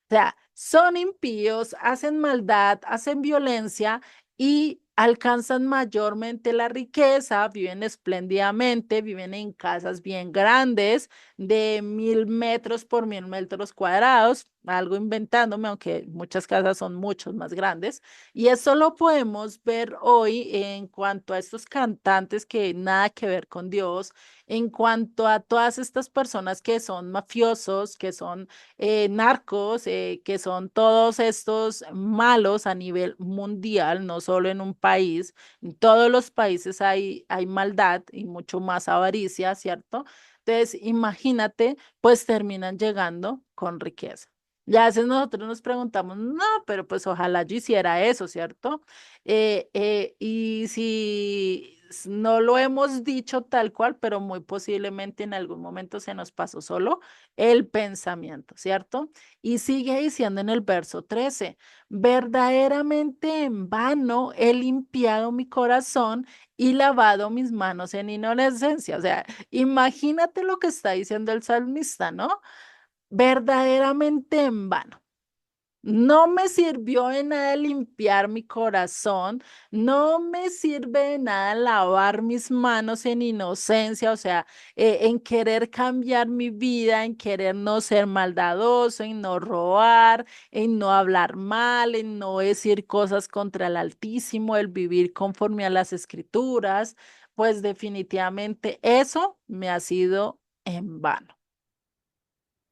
O sea, son impíos, hacen maldad, hacen violencia y alcanzan mayormente la riqueza, viven espléndidamente, viven en casas bien grandes, de 1.000 metros por 1.000 metros cuadrados, algo inventándome, aunque muchas casas son muchos más grandes. Y eso lo podemos ver hoy en cuanto a estos cantantes que nada que ver con Dios, en cuanto a todas estas personas que son mafiosos, que son narcos, que son todos estos malos a nivel mundial, no solo en un país. En todos los países hay maldad y mucho más avaricia, ¿cierto? Entonces, imagínate, pues terminan llegando con riqueza. Ya a veces nosotros nos preguntamos, no, pero pues ojalá yo hiciera eso, ¿cierto? Y si no lo hemos dicho tal cual, pero muy posiblemente en algún momento se nos pasó solo el pensamiento, ¿cierto? Y sigue diciendo en el verso 13, verdaderamente en vano he limpiado mi corazón y lavado mis manos en inocencia. O sea, imagínate lo que está diciendo el salmista, ¿no? Verdaderamente en vano. No me sirvió de nada limpiar mi corazón, no me sirve de nada lavar mis manos en inocencia, o sea, en querer cambiar mi vida, en querer no ser maldadoso, en no robar, en no hablar mal, en no decir cosas contra el Altísimo, el vivir conforme a las Escrituras, pues definitivamente eso me ha sido en vano.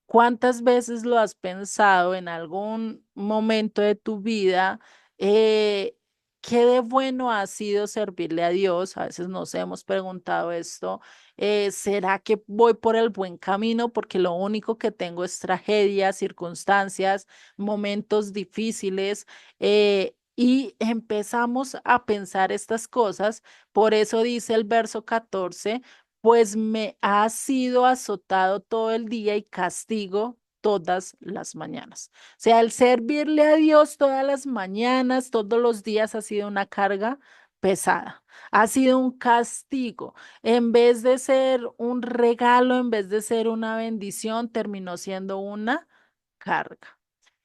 ¿Cuántas veces lo has pensado en algún momento de tu vida? ¿Qué de bueno ha sido servirle a Dios? A veces nos hemos preguntado esto. ¿Será que voy por el buen camino? Porque lo único que tengo es tragedias, circunstancias, momentos difíciles. Y empezamos a pensar estas cosas. Por eso dice el verso 14 pues me ha sido azotado todo el día y castigo todas las mañanas. O sea, el servirle a Dios todas las mañanas, todos los días ha sido una carga pesada, ha sido un castigo. En vez de ser un regalo, en vez de ser una bendición, terminó siendo una carga.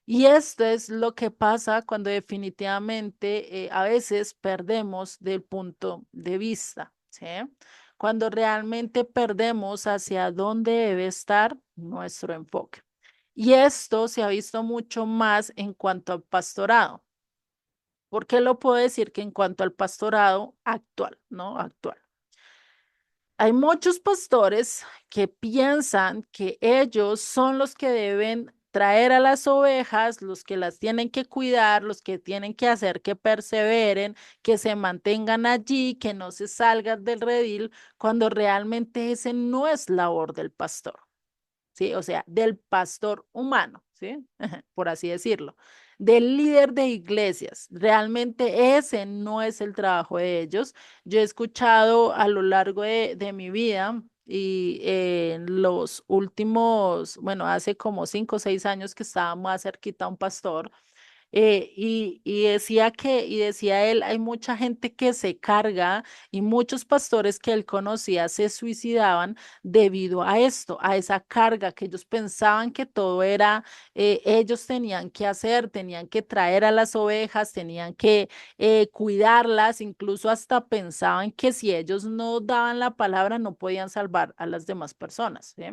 Y esto es lo que pasa cuando definitivamente a veces perdemos del punto de vista, ¿sí? cuando realmente perdemos hacia dónde debe estar nuestro enfoque. Y esto se ha visto mucho más en cuanto al pastorado. ¿Por qué lo puedo decir que en cuanto al pastorado actual, ¿no? Actual. Hay muchos pastores que piensan que ellos son los que deben traer a las ovejas, los que las tienen que cuidar, los que tienen que hacer que perseveren, que se mantengan allí, que no se salgan del redil, cuando realmente ese no es labor del pastor. ¿Sí? O sea, del pastor humano, ¿sí? Por así decirlo, del líder de iglesias. Realmente ese no es el trabajo de ellos. Yo he escuchado a lo largo de mi vida y en los últimos, bueno, hace como 5 o 6 años que estaba más cerquita a un pastor y decía y decía él, hay mucha gente que se carga y muchos pastores que él conocía se suicidaban debido a esto, a esa carga que ellos pensaban que todo era, ellos tenían que hacer, tenían que traer a las ovejas, tenían que cuidarlas, incluso hasta pensaban que si ellos no daban la palabra no podían salvar a las demás personas, ¿sí?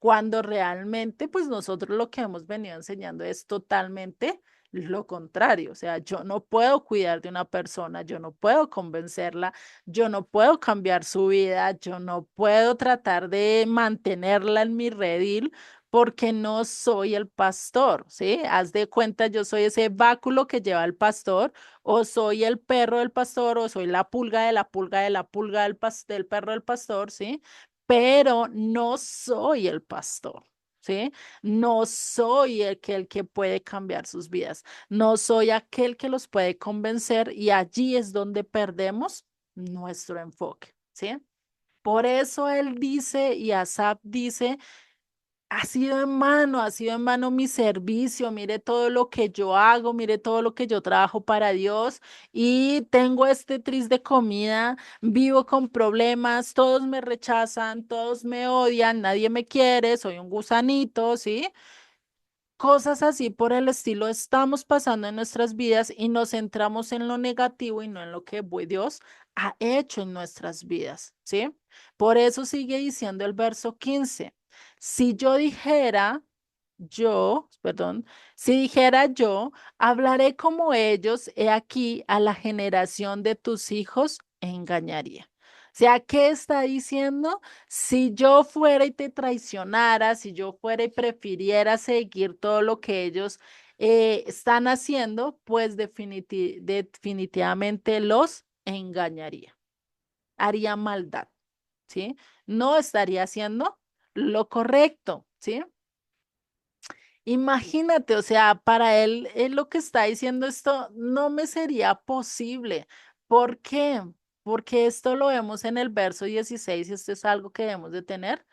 Cuando realmente, pues nosotros lo que hemos venido enseñando es totalmente lo contrario, o sea, yo no puedo cuidar de una persona, yo no puedo convencerla, yo no puedo cambiar su vida, yo no puedo tratar de mantenerla en mi redil porque no soy el pastor, ¿sí? Haz de cuenta, yo soy ese báculo que lleva el pastor, o soy el perro del pastor, o soy la pulga de la pulga de la pulga del perro del pastor, ¿sí? Pero no soy el pastor. ¿Sí? No soy el que puede cambiar sus vidas. No soy aquel que los puede convencer y allí es donde perdemos nuestro enfoque, ¿sí? Por eso él dice y Asaf dice, ha sido en mano mi servicio, mire todo lo que yo hago, mire todo lo que yo trabajo para Dios y tengo este tris de comida, vivo con problemas, todos me rechazan, todos me odian, nadie me quiere, soy un gusanito, ¿sí? Cosas así por el estilo estamos pasando en nuestras vidas y nos centramos en lo negativo y no en lo que Dios ha hecho en nuestras vidas, ¿sí? Por eso sigue diciendo el verso 15. Si yo dijera, perdón, si dijera yo, hablaré como ellos, he aquí a la generación de tus hijos engañaría. O sea, ¿qué está diciendo? Si yo fuera y te traicionara, si yo fuera y prefiriera seguir todo lo que ellos están haciendo, pues definitivamente los engañaría, haría maldad, ¿sí? No estaría haciendo lo correcto, ¿sí? Imagínate, o sea, para él lo que está diciendo esto no me sería posible. ¿Por qué? Porque esto lo vemos en el verso 16 y esto es algo que debemos de tener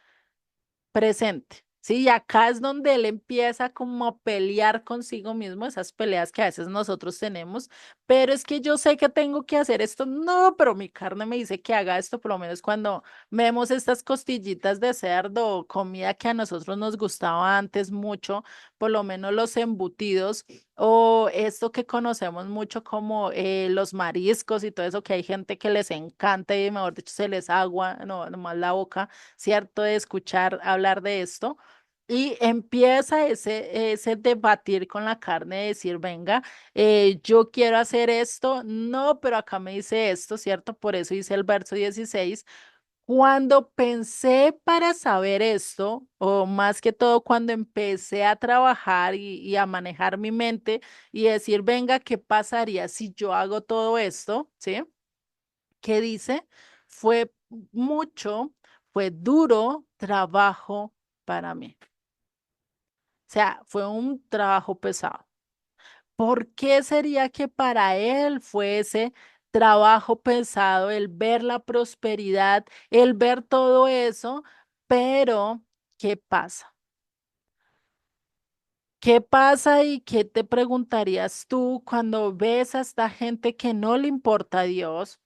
presente. Sí, y acá es donde él empieza como a pelear consigo mismo, esas peleas que a veces nosotros tenemos, pero es que yo sé que tengo que hacer esto, no, pero mi carne me dice que haga esto, por lo menos cuando vemos estas costillitas de cerdo, comida que a nosotros nos gustaba antes mucho, por lo menos los embutidos o esto que conocemos mucho como los mariscos y todo eso que hay gente que les encanta y mejor dicho se les agua, no, nomás la boca, ¿cierto? De escuchar hablar de esto. Y empieza ese debatir con la carne, de decir, venga, yo quiero hacer esto, no, pero acá me dice esto, ¿cierto? Por eso dice el verso 16 cuando pensé para saber esto, o más que todo cuando empecé a trabajar y a manejar mi mente y decir, venga, ¿qué pasaría si yo hago todo esto? ¿Sí? ¿Qué dice? Fue mucho, fue duro trabajo para mí. O sea, fue un trabajo pesado. ¿Por qué sería que para él fuese trabajo pesado el ver la prosperidad, el ver todo eso? Pero, ¿qué pasa? ¿Qué pasa y qué te preguntarías tú cuando ves a esta gente que no le importa a Dios,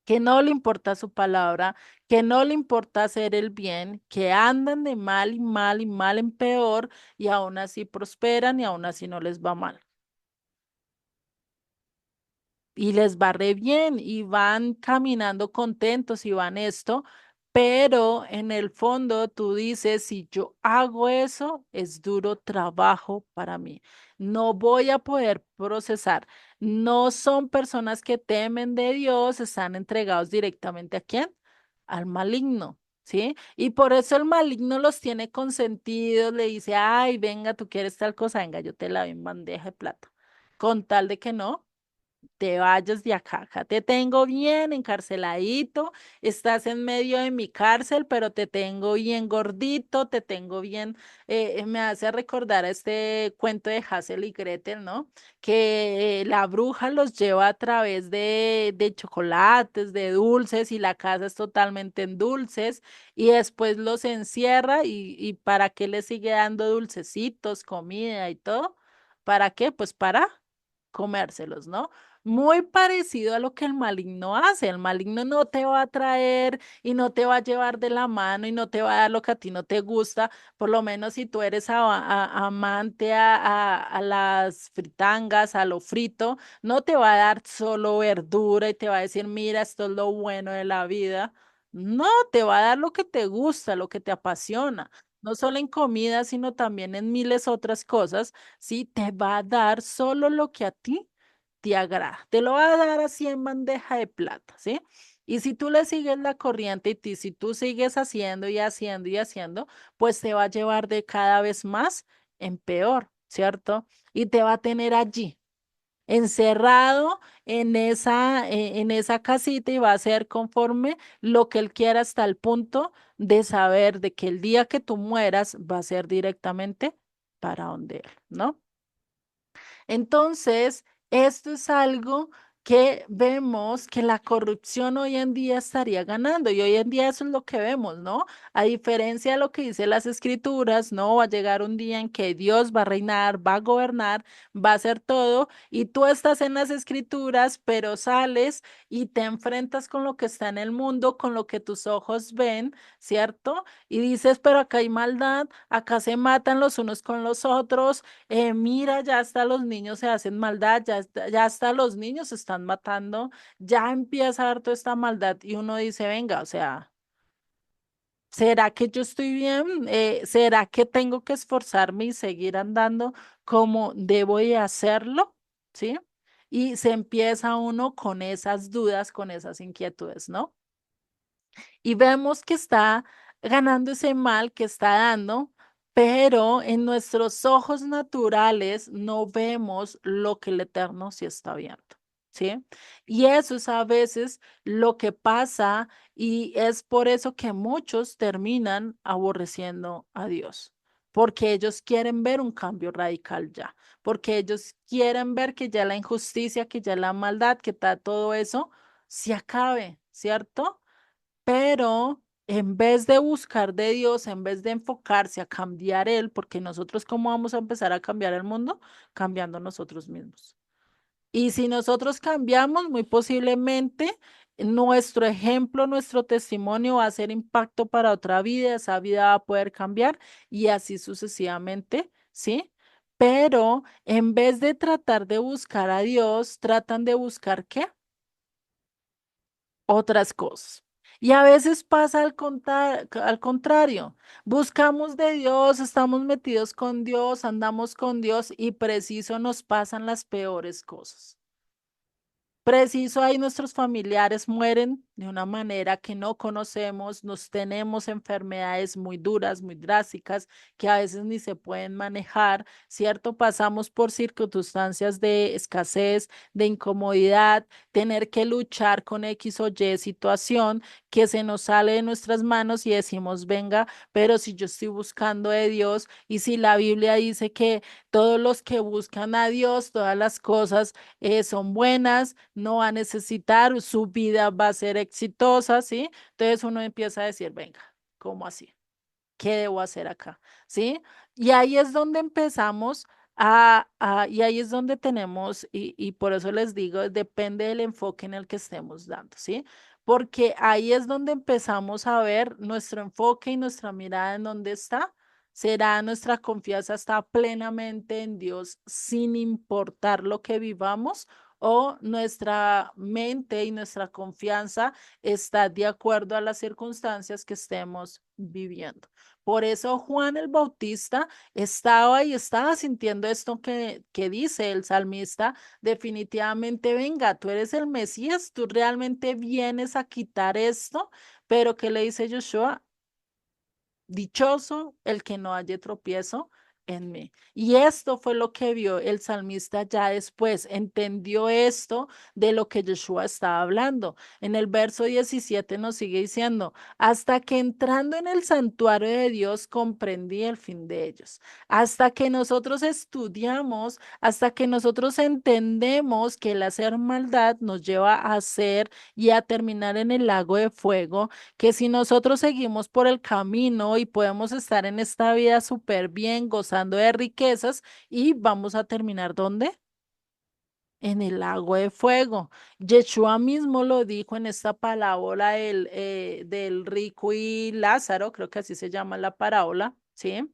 que no le importa su palabra, que no le importa hacer el bien, que andan de mal y mal y mal en peor y aún así prosperan y aún así no les va mal? y les va re bien y van caminando contentos y van esto, pero en el fondo tú dices, si yo hago eso, es duro trabajo para mí. No voy a poder procesar. No son personas que temen de Dios, están entregados directamente ¿a quién? Al maligno. ¿Sí? Y por eso el maligno los tiene consentidos, le dice, ay, venga, tú quieres tal cosa, venga, yo te la doy en bandeja de plata. Con tal de que no te vayas de acá, acá te tengo bien encarceladito, estás en medio de mi cárcel, pero te tengo bien gordito, te tengo bien, me hace recordar a este cuento de Hansel y Gretel, ¿no? Que la bruja los lleva a través de chocolates, de dulces, y la casa es totalmente en dulces, y después los encierra, y ¿para qué le sigue dando dulcecitos, comida y todo? ¿Para qué? Pues para comérselos, ¿no? Muy parecido a lo que el maligno hace. El maligno no te va a traer y no te va a llevar de la mano y no te va a dar lo que a ti no te gusta. Por lo menos si tú eres amante a las fritangas, a lo frito, no te va a dar solo verdura y te va a decir, mira, esto es lo bueno de la vida. No, te va a dar lo que te gusta, lo que te apasiona. No solo en comida, sino también en miles otras cosas. Sí, te va a dar solo lo que a ti te agrada. Te lo va a dar así en bandeja de plata, ¿sí? Y si tú le sigues la corriente si tú sigues haciendo y haciendo y haciendo, pues te va a llevar de cada vez más en peor, ¿cierto? Y te va a tener allí, encerrado en esa casita, y va a ser conforme lo que él quiera hasta el punto de saber de que el día que tú mueras va a ser directamente para donde él, ¿no? Entonces, esto es algo que vemos que la corrupción hoy en día estaría ganando, y hoy en día eso es lo que vemos, ¿no? A diferencia de lo que dice las escrituras, ¿no? Va a llegar un día en que Dios va a reinar, va a gobernar, va a hacer todo, y tú estás en las escrituras, pero sales y te enfrentas con lo que está en el mundo, con lo que tus ojos ven, ¿cierto? Y dices, pero acá hay maldad, acá se matan los unos con los otros, mira, ya hasta los niños se hacen maldad, ya hasta los niños se están matando, ya empieza a dar toda esta maldad y uno dice, venga, o sea, ¿será que yo estoy bien? ¿Será que tengo que esforzarme y seguir andando como debo de hacerlo? ¿Sí? Y se empieza uno con esas dudas, con esas inquietudes, ¿no? Y vemos que está ganando ese mal que está dando, pero en nuestros ojos naturales no vemos lo que el Eterno sí está viendo, ¿sí? Y eso es a veces lo que pasa, y es por eso que muchos terminan aborreciendo a Dios. Porque ellos quieren ver un cambio radical ya, porque ellos quieren ver que ya la injusticia, que ya la maldad, que todo eso se acabe, ¿cierto? Pero en vez de buscar de Dios, en vez de enfocarse a cambiar Él, porque nosotros, ¿cómo vamos a empezar a cambiar el mundo? Cambiando nosotros mismos. Y si nosotros cambiamos, muy posiblemente nuestro ejemplo, nuestro testimonio va a ser impacto para otra vida, esa vida va a poder cambiar y así sucesivamente, ¿sí? Pero en vez de tratar de buscar a Dios, tratan de buscar ¿qué? Otras cosas. Y a veces pasa al contrario. Buscamos de Dios, estamos metidos con Dios, andamos con Dios y preciso nos pasan las peores cosas. Preciso, ahí nuestros familiares mueren de una manera que no conocemos, nos tenemos enfermedades muy duras, muy drásticas, que a veces ni se pueden manejar, ¿cierto? Pasamos por circunstancias de escasez, de incomodidad, tener que luchar con X o Y situación que se nos sale de nuestras manos y decimos, venga, pero si yo estoy buscando de Dios y si la Biblia dice que todos los que buscan a Dios, todas las cosas son buenas, no va a necesitar, su vida va a ser exitosa, ¿sí? Entonces uno empieza a decir, venga, ¿cómo así? ¿Qué debo hacer acá? ¿Sí? Y ahí es donde empezamos y ahí es donde tenemos, y por eso les digo, depende del enfoque en el que estemos dando, ¿sí? Porque ahí es donde empezamos a ver nuestro enfoque y nuestra mirada en dónde está. Será nuestra confianza está plenamente en Dios sin importar lo que vivamos, o nuestra mente y nuestra confianza está de acuerdo a las circunstancias que estemos viviendo. Por eso Juan el Bautista estaba sintiendo esto que dice el salmista, definitivamente, venga, tú eres el Mesías, tú realmente vienes a quitar esto, pero ¿qué le dice Joshua? Dichoso el que no haya tropiezo en mí. Y esto fue lo que vio el salmista ya después, entendió esto de lo que Yeshua estaba hablando. En el verso 17 nos sigue diciendo, hasta que entrando en el santuario de Dios comprendí el fin de ellos. Hasta que nosotros estudiamos, hasta que nosotros entendemos que el hacer maldad nos lleva a hacer y a terminar en el lago de fuego, que si nosotros seguimos por el camino y podemos estar en esta vida súper bien, gozando de riquezas, y vamos a terminar ¿dónde? En el lago de fuego. Yeshua mismo lo dijo en esta parábola del rico y Lázaro, creo que así se llama la parábola, ¿sí?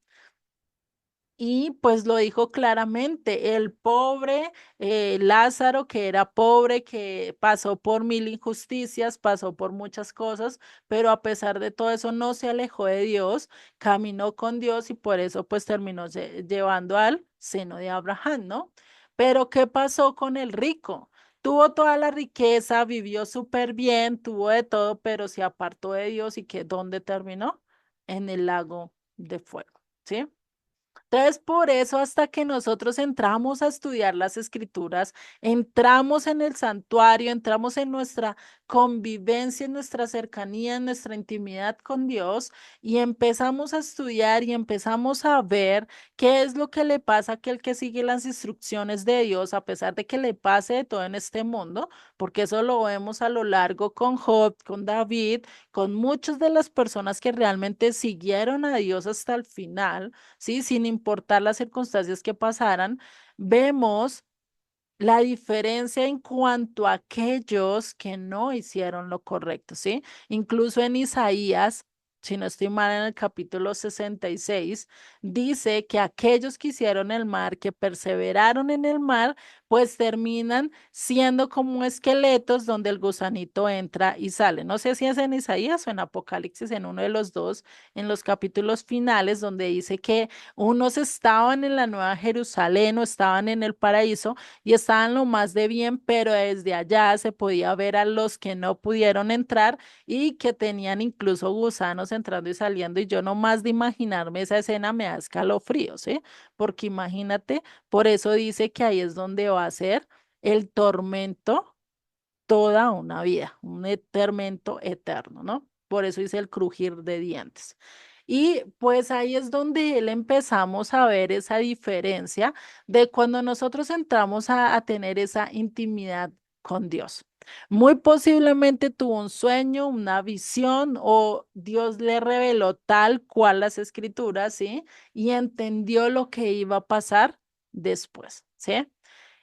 Y pues lo dijo claramente, el pobre Lázaro, que era pobre, que pasó por mil injusticias, pasó por muchas cosas, pero a pesar de todo eso no se alejó de Dios, caminó con Dios y por eso pues terminó llevando al seno de Abraham, ¿no? Pero ¿qué pasó con el rico? Tuvo toda la riqueza, vivió súper bien, tuvo de todo, pero se apartó de Dios y que ¿dónde terminó? En el lago de fuego, ¿sí? Entonces, por eso hasta que nosotros entramos a estudiar las escrituras, entramos en el santuario, entramos en nuestra convivencia, en nuestra cercanía, en nuestra intimidad con Dios y empezamos a estudiar y empezamos a ver qué es lo que le pasa a aquel que sigue las instrucciones de Dios, a pesar de que le pase de todo en este mundo, porque eso lo vemos a lo largo con Job, con David, con muchas de las personas que realmente siguieron a Dios hasta el final, ¿sí? Sin importar las circunstancias que pasaran, vemos la diferencia en cuanto a aquellos que no hicieron lo correcto, ¿sí? Incluso en Isaías, si no estoy mal, en el capítulo 66, dice que aquellos que hicieron el mar, que perseveraron en el mar, pues terminan siendo como esqueletos donde el gusanito entra y sale. No sé si es en Isaías o en Apocalipsis, en uno de los dos, en los capítulos finales, donde dice que unos estaban en la Nueva Jerusalén o estaban en el paraíso y estaban lo más de bien, pero desde allá se podía ver a los que no pudieron entrar y que tenían incluso gusanos entrando y saliendo. Y yo no más de imaginarme esa escena me da escalofríos, ¿sí? Porque imagínate, por eso dice que ahí es donde va a ser el tormento toda una vida, un tormento eterno, ¿no? Por eso dice el crujir de dientes. Y pues ahí es donde él empezamos a ver esa diferencia de cuando nosotros entramos a tener esa intimidad con Dios. Muy posiblemente tuvo un sueño, una visión o Dios le reveló tal cual las escrituras, ¿sí? Y entendió lo que iba a pasar después, ¿sí?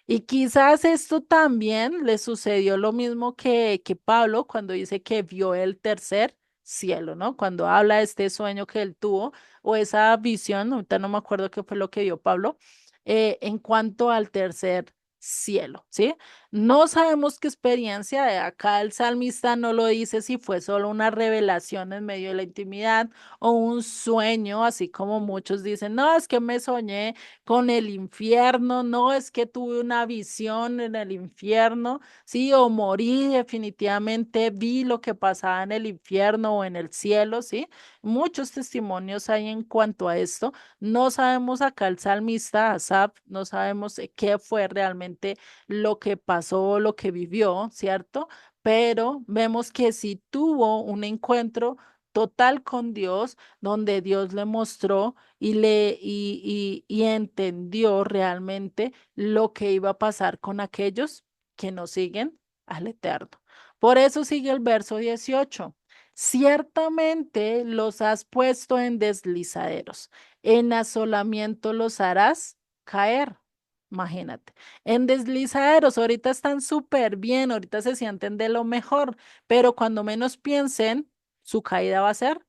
Y quizás esto también le sucedió lo mismo que Pablo cuando dice que vio el tercer cielo, ¿no? Cuando habla de este sueño que él tuvo o esa visión, ahorita no me acuerdo qué fue lo que vio Pablo, en cuanto al tercer cielo, ¿sí? No sabemos qué experiencia de acá el salmista no lo dice si fue solo una revelación en medio de la intimidad o un sueño, así como muchos dicen, no, es que me soñé con el infierno, no es que tuve una visión en el infierno, sí, o morí definitivamente, vi lo que pasaba en el infierno o en el cielo, sí. Muchos testimonios hay en cuanto a esto. No sabemos acá el salmista Asaf, no sabemos qué fue realmente lo que pasó, lo que vivió, ¿cierto? Pero vemos que sí tuvo un encuentro total con Dios, donde Dios le mostró y entendió realmente lo que iba a pasar con aquellos que no siguen al Eterno. Por eso sigue el verso 18. Ciertamente los has puesto en deslizaderos, en asolamiento los harás caer. Imagínate, en deslizaderos, ahorita están súper bien, ahorita se sienten de lo mejor, pero cuando menos piensen, su caída va a ser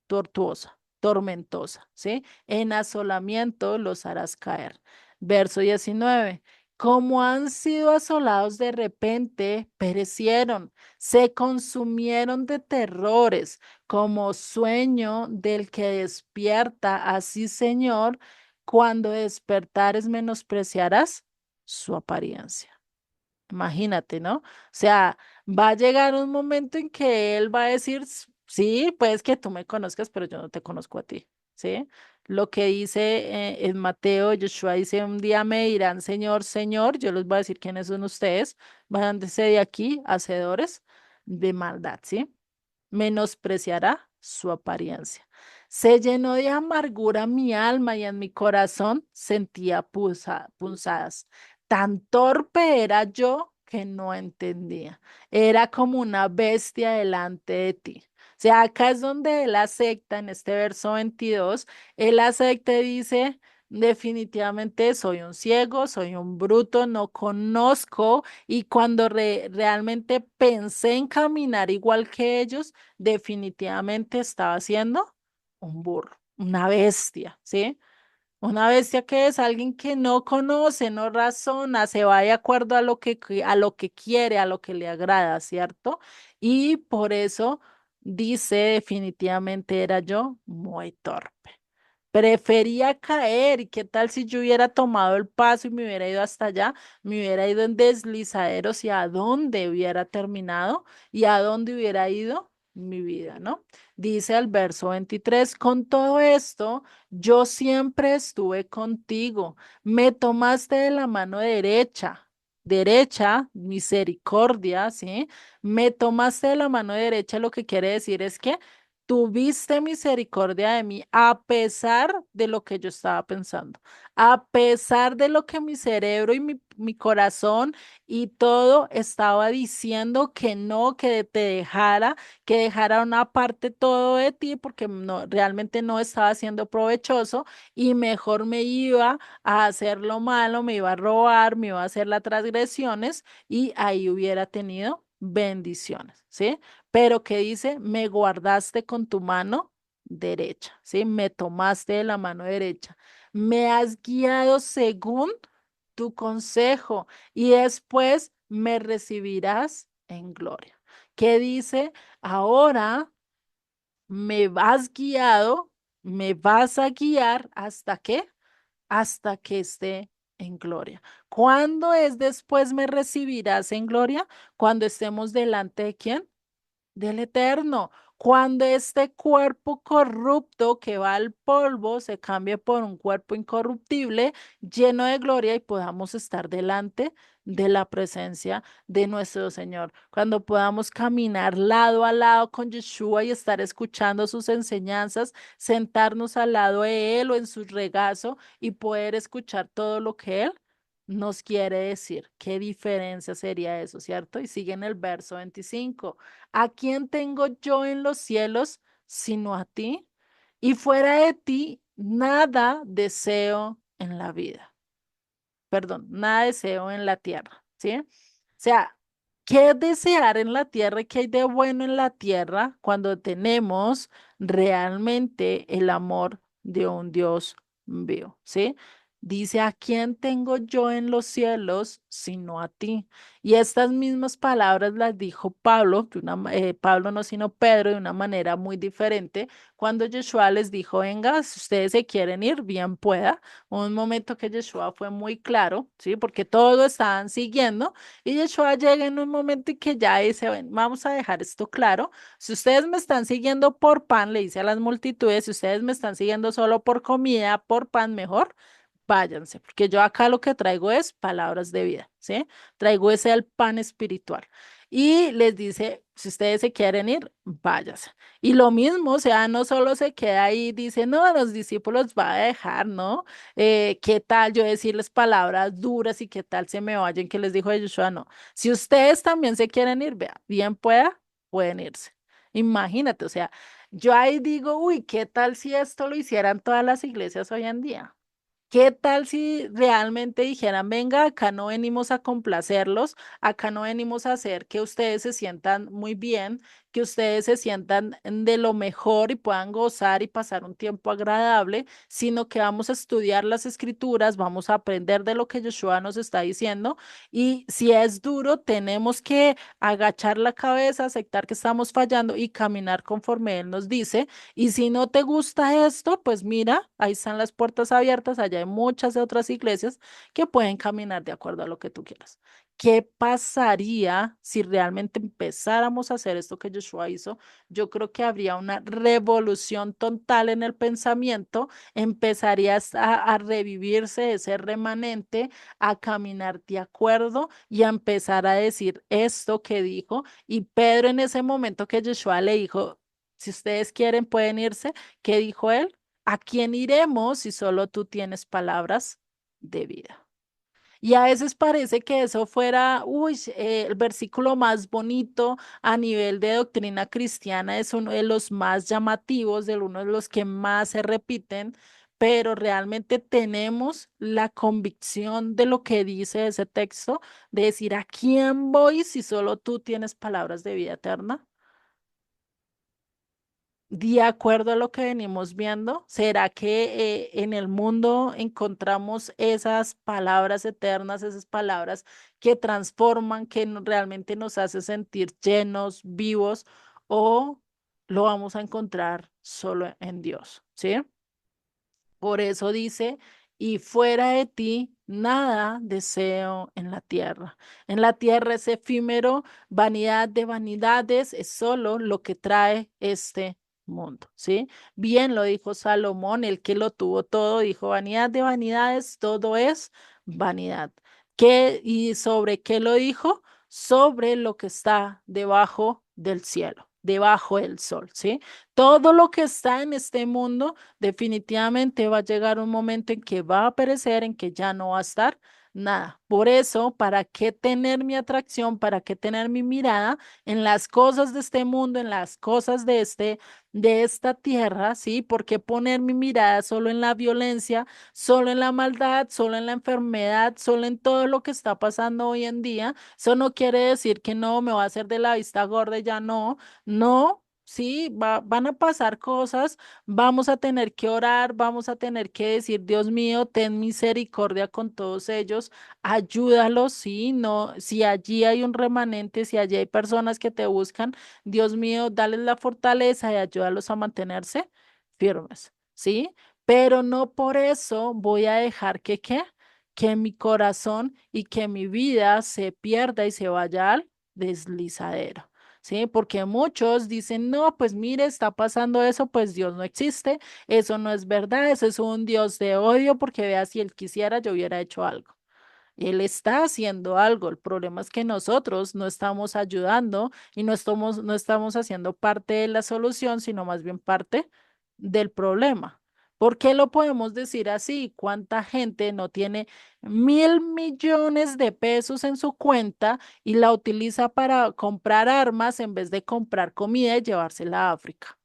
tortuosa, tormentosa, ¿sí? En asolamiento los harás caer. Verso 19. Como han sido asolados de repente, perecieron, se consumieron de terrores, como sueño del que despierta. Así, Señor, cuando despertares menospreciarás su apariencia. Imagínate, ¿no? O sea, va a llegar un momento en que él va a decir, Sí, puedes que tú me conozcas, pero yo no te conozco a ti", ¿sí? Lo que dice en Mateo, Joshua dice, un día me dirán, Señor, Señor, yo les voy a decir quiénes son ustedes, váyanse de aquí, hacedores de maldad, ¿sí? Menospreciará su apariencia. Se llenó de amargura mi alma y en mi corazón sentía punzadas. Tan torpe era yo que no entendía. Era como una bestia delante de ti. O sea, acá es donde él acepta, en este verso 22, él acepta y dice, definitivamente soy un ciego, soy un bruto, no conozco, y cuando realmente pensé en caminar igual que ellos, definitivamente estaba siendo un burro, una bestia, ¿sí? Una bestia que es alguien que no conoce, no razona, se va de acuerdo a lo a lo que quiere, a lo que le agrada, ¿cierto? Y por eso dice definitivamente era yo muy torpe. Prefería caer. ¿Y qué tal si yo hubiera tomado el paso y me hubiera ido hasta allá? Me hubiera ido en deslizaderos y a dónde hubiera terminado y a dónde hubiera ido mi vida, ¿no? Dice el verso 23, con todo esto, yo siempre estuve contigo. Me tomaste de la mano derecha, misericordia, ¿sí? Me tomaste de la mano derecha, lo que quiere decir es que tuviste misericordia de mí a pesar de lo que yo estaba pensando, a pesar de lo que mi cerebro y mi corazón y todo estaba diciendo que no, que dejara una parte todo de ti porque no, realmente no estaba siendo provechoso y mejor me iba a hacer lo malo, me iba a robar, me iba a hacer las transgresiones y ahí hubiera tenido bendiciones, ¿sí? Pero que dice, me guardaste con tu mano derecha, ¿sí? Me tomaste de la mano derecha, me has guiado según tu consejo y después me recibirás en gloria. ¿Qué dice? Ahora me vas guiado, me vas a guiar hasta qué? Hasta que esté en gloria. ¿Cuándo es después me recibirás en gloria? Cuando estemos delante de quién? Del Eterno. Cuando este cuerpo corrupto que va al polvo se cambie por un cuerpo incorruptible, lleno de gloria y podamos estar delante de la presencia de nuestro Señor. Cuando podamos caminar lado a lado con Yeshua y estar escuchando sus enseñanzas, sentarnos al lado de Él o en su regazo y poder escuchar todo lo que Él nos quiere decir. ¿Qué diferencia sería eso, cierto? Y sigue en el verso 25. ¿A quién tengo yo en los cielos sino a ti? Y fuera de ti, nada deseo en la vida. Perdón, nada deseo en la tierra, ¿sí? O sea, ¿qué desear en la tierra y qué hay de bueno en la tierra cuando tenemos realmente el amor de un Dios vivo, ¿sí? Dice, ¿a quién tengo yo en los cielos sino a ti? Y estas mismas palabras las dijo Pablo, Pablo no sino Pedro, de una manera muy diferente, cuando Yeshua les dijo, venga, si ustedes se quieren ir, bien pueda. Un momento que Yeshua fue muy claro, ¿sí? Porque todos lo estaban siguiendo y Yeshua llega en un momento y que ya dice, "Ven, vamos a dejar esto claro. Si ustedes me están siguiendo por pan, le dice a las multitudes, si ustedes me están siguiendo solo por comida, por pan, mejor váyanse, porque yo acá lo que traigo es palabras de vida, ¿sí? Traigo ese el pan espiritual. Y les dice, si ustedes se quieren ir, váyanse. Y lo mismo, o sea, no solo se queda ahí, dice, no, a los discípulos va a dejar, ¿no? ¿Qué tal yo decirles palabras duras y qué tal se me vayan que les dijo Yeshua? No. Si ustedes también se quieren ir, vea, bien pueda, pueden irse. Imagínate, o sea, yo ahí digo, uy, ¿qué tal si esto lo hicieran todas las iglesias hoy en día? ¿Qué tal si realmente dijeran, venga, acá no venimos a complacerlos, acá no venimos a hacer que ustedes se sientan muy bien, que ustedes se sientan de lo mejor y puedan gozar y pasar un tiempo agradable, sino que vamos a estudiar las escrituras, vamos a aprender de lo que Yeshua nos está diciendo y si es duro, tenemos que agachar la cabeza, aceptar que estamos fallando y caminar conforme Él nos dice. Y si no te gusta esto, pues mira, ahí están las puertas abiertas, allá hay muchas de otras iglesias que pueden caminar de acuerdo a lo que tú quieras. ¿Qué pasaría si realmente empezáramos a hacer esto que Joshua hizo? Yo creo que habría una revolución total en el pensamiento, empezarías a revivirse ese remanente, a caminar de acuerdo y a empezar a decir esto que dijo. Y Pedro en ese momento que Joshua le dijo, si ustedes quieren pueden irse, ¿qué dijo él? ¿A quién iremos si solo tú tienes palabras de vida? Y a veces parece que eso fuera, el versículo más bonito a nivel de doctrina cristiana, es uno de los más llamativos, de uno de los que más se repiten, pero realmente tenemos la convicción de lo que dice ese texto, de decir, ¿a quién voy si solo tú tienes palabras de vida eterna? De acuerdo a lo que venimos viendo, ¿será que en el mundo encontramos esas palabras eternas, esas palabras que transforman, que realmente nos hace sentir llenos, vivos, o lo vamos a encontrar solo en Dios? ¿Sí? Por eso dice, y fuera de ti nada deseo en la tierra. En la tierra es efímero, vanidad de vanidades, es solo lo que trae este mundo, ¿sí? Bien lo dijo Salomón, el que lo tuvo todo, dijo, vanidad de vanidades, todo es vanidad. ¿Qué y sobre qué lo dijo? Sobre lo que está debajo del cielo, debajo del sol, ¿sí? Todo lo que está en este mundo definitivamente va a llegar un momento en que va a perecer, en que ya no va a estar nada. Por eso, ¿para qué tener mi atracción? ¿Para qué tener mi mirada en las cosas de este mundo, en las cosas de esta tierra? ¿Sí? ¿Por qué poner mi mirada solo en la violencia, solo en la maldad, solo en la enfermedad, solo en todo lo que está pasando hoy en día? Eso no quiere decir que no me va a hacer de la vista gorda, y ya no, no. Sí, van a pasar cosas, vamos a tener que orar, vamos a tener que decir, Dios mío, ten misericordia con todos ellos, ayúdalos, sí, no, si allí hay un remanente, si allí hay personas que te buscan, Dios mío, dales la fortaleza y ayúdalos a mantenerse firmes, sí, pero no por eso voy a dejar que mi corazón y que mi vida se pierda y se vaya al deslizadero. Sí, porque muchos dicen, no, pues mire, está pasando eso, pues Dios no existe, eso no es verdad, eso es un Dios de odio, porque vea, si Él quisiera, yo hubiera hecho algo. Él está haciendo algo. El problema es que nosotros no estamos ayudando y no estamos haciendo parte de la solución, sino más bien parte del problema. ¿Por qué lo podemos decir así? ¿Cuánta gente no tiene 1.000 millones de pesos en su cuenta y la utiliza para comprar armas en vez de comprar comida y llevársela a África?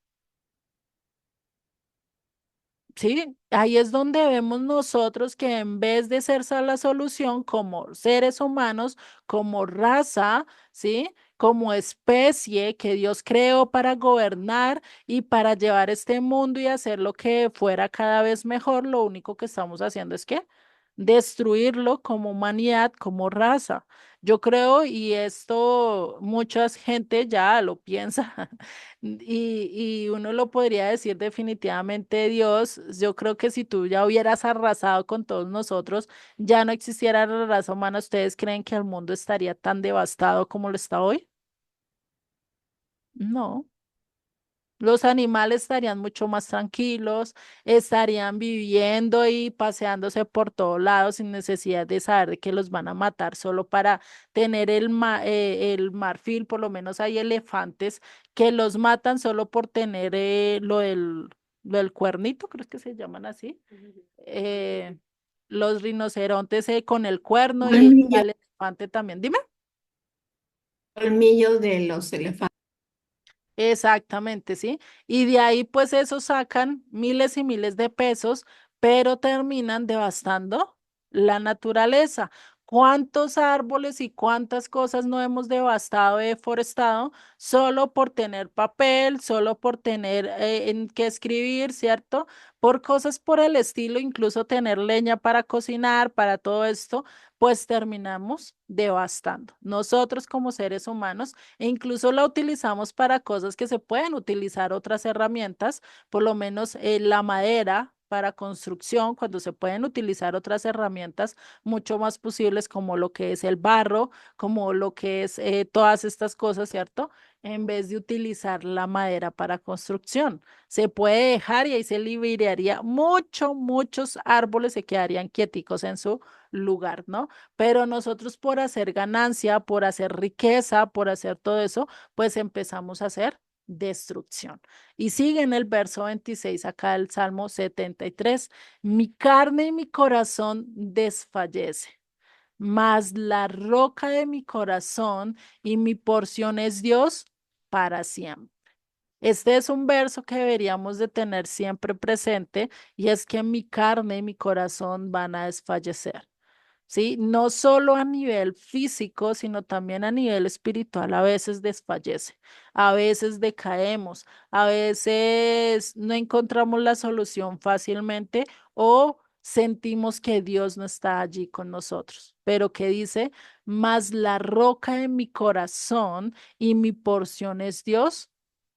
Sí, ahí es donde vemos nosotros que en vez de ser la solución como seres humanos, como raza, ¿sí? Como especie que Dios creó para gobernar y para llevar este mundo y hacer lo que fuera cada vez mejor, lo único que estamos haciendo es que destruirlo como humanidad, como raza. Yo creo, y esto mucha gente ya lo piensa, y uno lo podría decir definitivamente, Dios, yo creo que si tú ya hubieras arrasado con todos nosotros, ya no existiera la raza humana, ¿ustedes creen que el mundo estaría tan devastado como lo está hoy? No. Los animales estarían mucho más tranquilos, estarían viviendo y paseándose por todos lados sin necesidad de saber de que los van a matar solo para tener el marfil. Por lo menos hay elefantes que los matan solo por tener lo del cuernito, creo que se llaman así. eh, los rinocerontes con el cuerno y Colmillos, al elefante también. Dime. colmillos de los elefantes. Exactamente, ¿sí? Y de ahí pues eso sacan miles y miles de pesos, pero terminan devastando la naturaleza. ¿Cuántos árboles y cuántas cosas no hemos devastado y deforestado solo por tener papel, solo por tener en qué escribir, ¿cierto? Por cosas por el estilo, incluso tener leña para cocinar, para todo esto, pues terminamos devastando. Nosotros como seres humanos, e incluso la utilizamos para cosas que se pueden utilizar otras herramientas, por lo menos la madera para construcción, cuando se pueden utilizar otras herramientas mucho más posibles como lo que es el barro, como lo que es todas estas cosas, ¿cierto? En vez de utilizar la madera para construcción. Se puede dejar y ahí se liberaría muchos árboles se quedarían quieticos en su lugar, ¿no? Pero nosotros por hacer ganancia, por hacer riqueza, por hacer todo eso, pues empezamos a hacer destrucción. Y sigue en el verso 26 acá del Salmo 73. Mi carne y mi corazón desfallece, mas la roca de mi corazón y mi porción es Dios para siempre. Este es un verso que deberíamos de tener siempre presente y es que mi carne y mi corazón van a desfallecer. ¿Sí? No solo a nivel físico, sino también a nivel espiritual. A veces desfallece, a veces decaemos, a veces no encontramos la solución fácilmente o sentimos que Dios no está allí con nosotros. Pero que dice, mas la roca de mi corazón y mi porción es Dios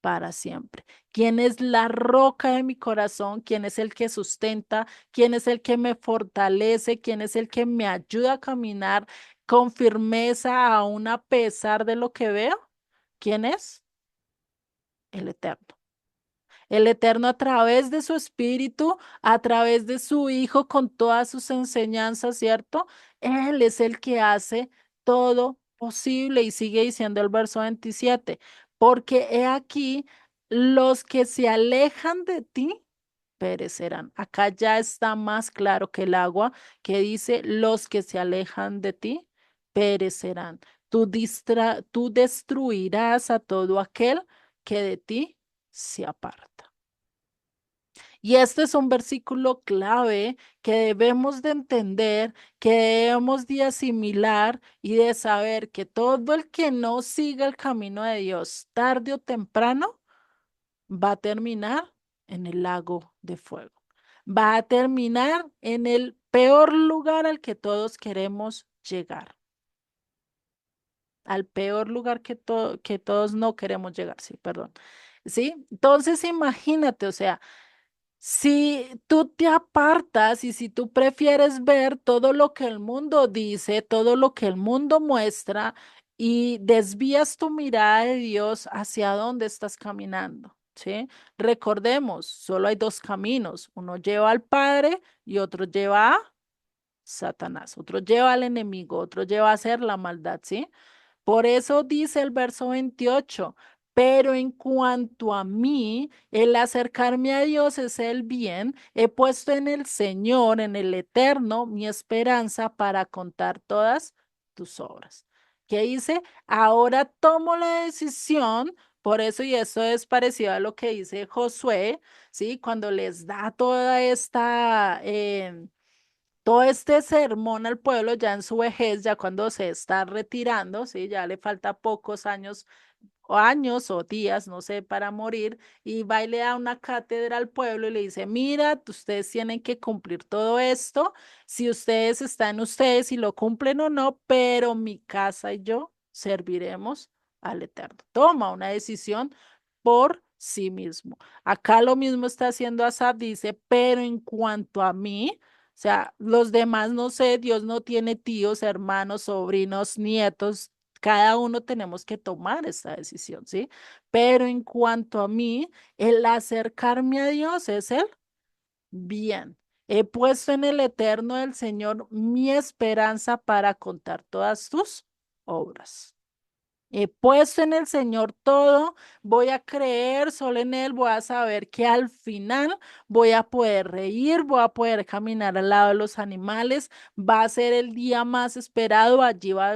para siempre. ¿Quién es la roca de mi corazón? ¿Quién es el que sustenta? ¿Quién es el que me fortalece? ¿Quién es el que me ayuda a caminar con firmeza aún a pesar de lo que veo? ¿Quién es? El Eterno. El Eterno a través de su Espíritu, a través de su Hijo con todas sus enseñanzas, ¿cierto? Él es el que hace todo posible y sigue diciendo el verso 27, porque he aquí los que se alejan de ti perecerán. Acá ya está más claro que el agua que dice, los que se alejan de ti perecerán. Tú destruirás a todo aquel que de ti se aparta. Y este es un versículo clave que debemos de entender, que debemos de asimilar y de saber que todo el que no siga el camino de Dios, tarde o temprano, va a terminar en el lago de fuego. Va a terminar en el peor lugar al que todos queremos llegar, al peor lugar que todos no queremos llegar, sí, perdón. ¿Sí? Entonces imagínate, o sea, si tú te apartas y si tú prefieres ver todo lo que el mundo dice, todo lo que el mundo muestra y desvías tu mirada de Dios, ¿hacia dónde estás caminando? ¿Sí? Recordemos, solo hay dos caminos, uno lleva al Padre y otro lleva a Satanás, otro lleva al enemigo, otro lleva a hacer la maldad, ¿sí? Por eso dice el verso 28, pero en cuanto a mí, el acercarme a Dios es el bien, he puesto en el Señor, en el Eterno, mi esperanza para contar todas tus obras. ¿Qué dice? Ahora tomo la decisión, por eso, y eso es parecido a lo que dice Josué, ¿sí? Cuando les da toda esta... todo este sermón al pueblo ya en su vejez, ya cuando se está retirando, ¿sí? Ya le falta pocos años o años o días, no sé, para morir, y va y le da una cátedra al pueblo y le dice, mira, ustedes tienen que cumplir todo esto, si ustedes están ustedes, si lo cumplen o no, pero mi casa y yo serviremos al Eterno. Toma una decisión por sí mismo. Acá lo mismo está haciendo Asaf, dice, pero en cuanto a mí, o sea, los demás no sé, Dios no tiene tíos, hermanos, sobrinos, nietos, cada uno tenemos que tomar esta decisión, ¿sí? Pero en cuanto a mí, el acercarme a Dios es el bien. He puesto en el eterno del Señor mi esperanza para contar todas tus obras. He puesto en el Señor todo, voy a creer solo en Él, voy a saber que al final voy a poder reír, voy a poder caminar al lado de los animales, va a ser el día más esperado,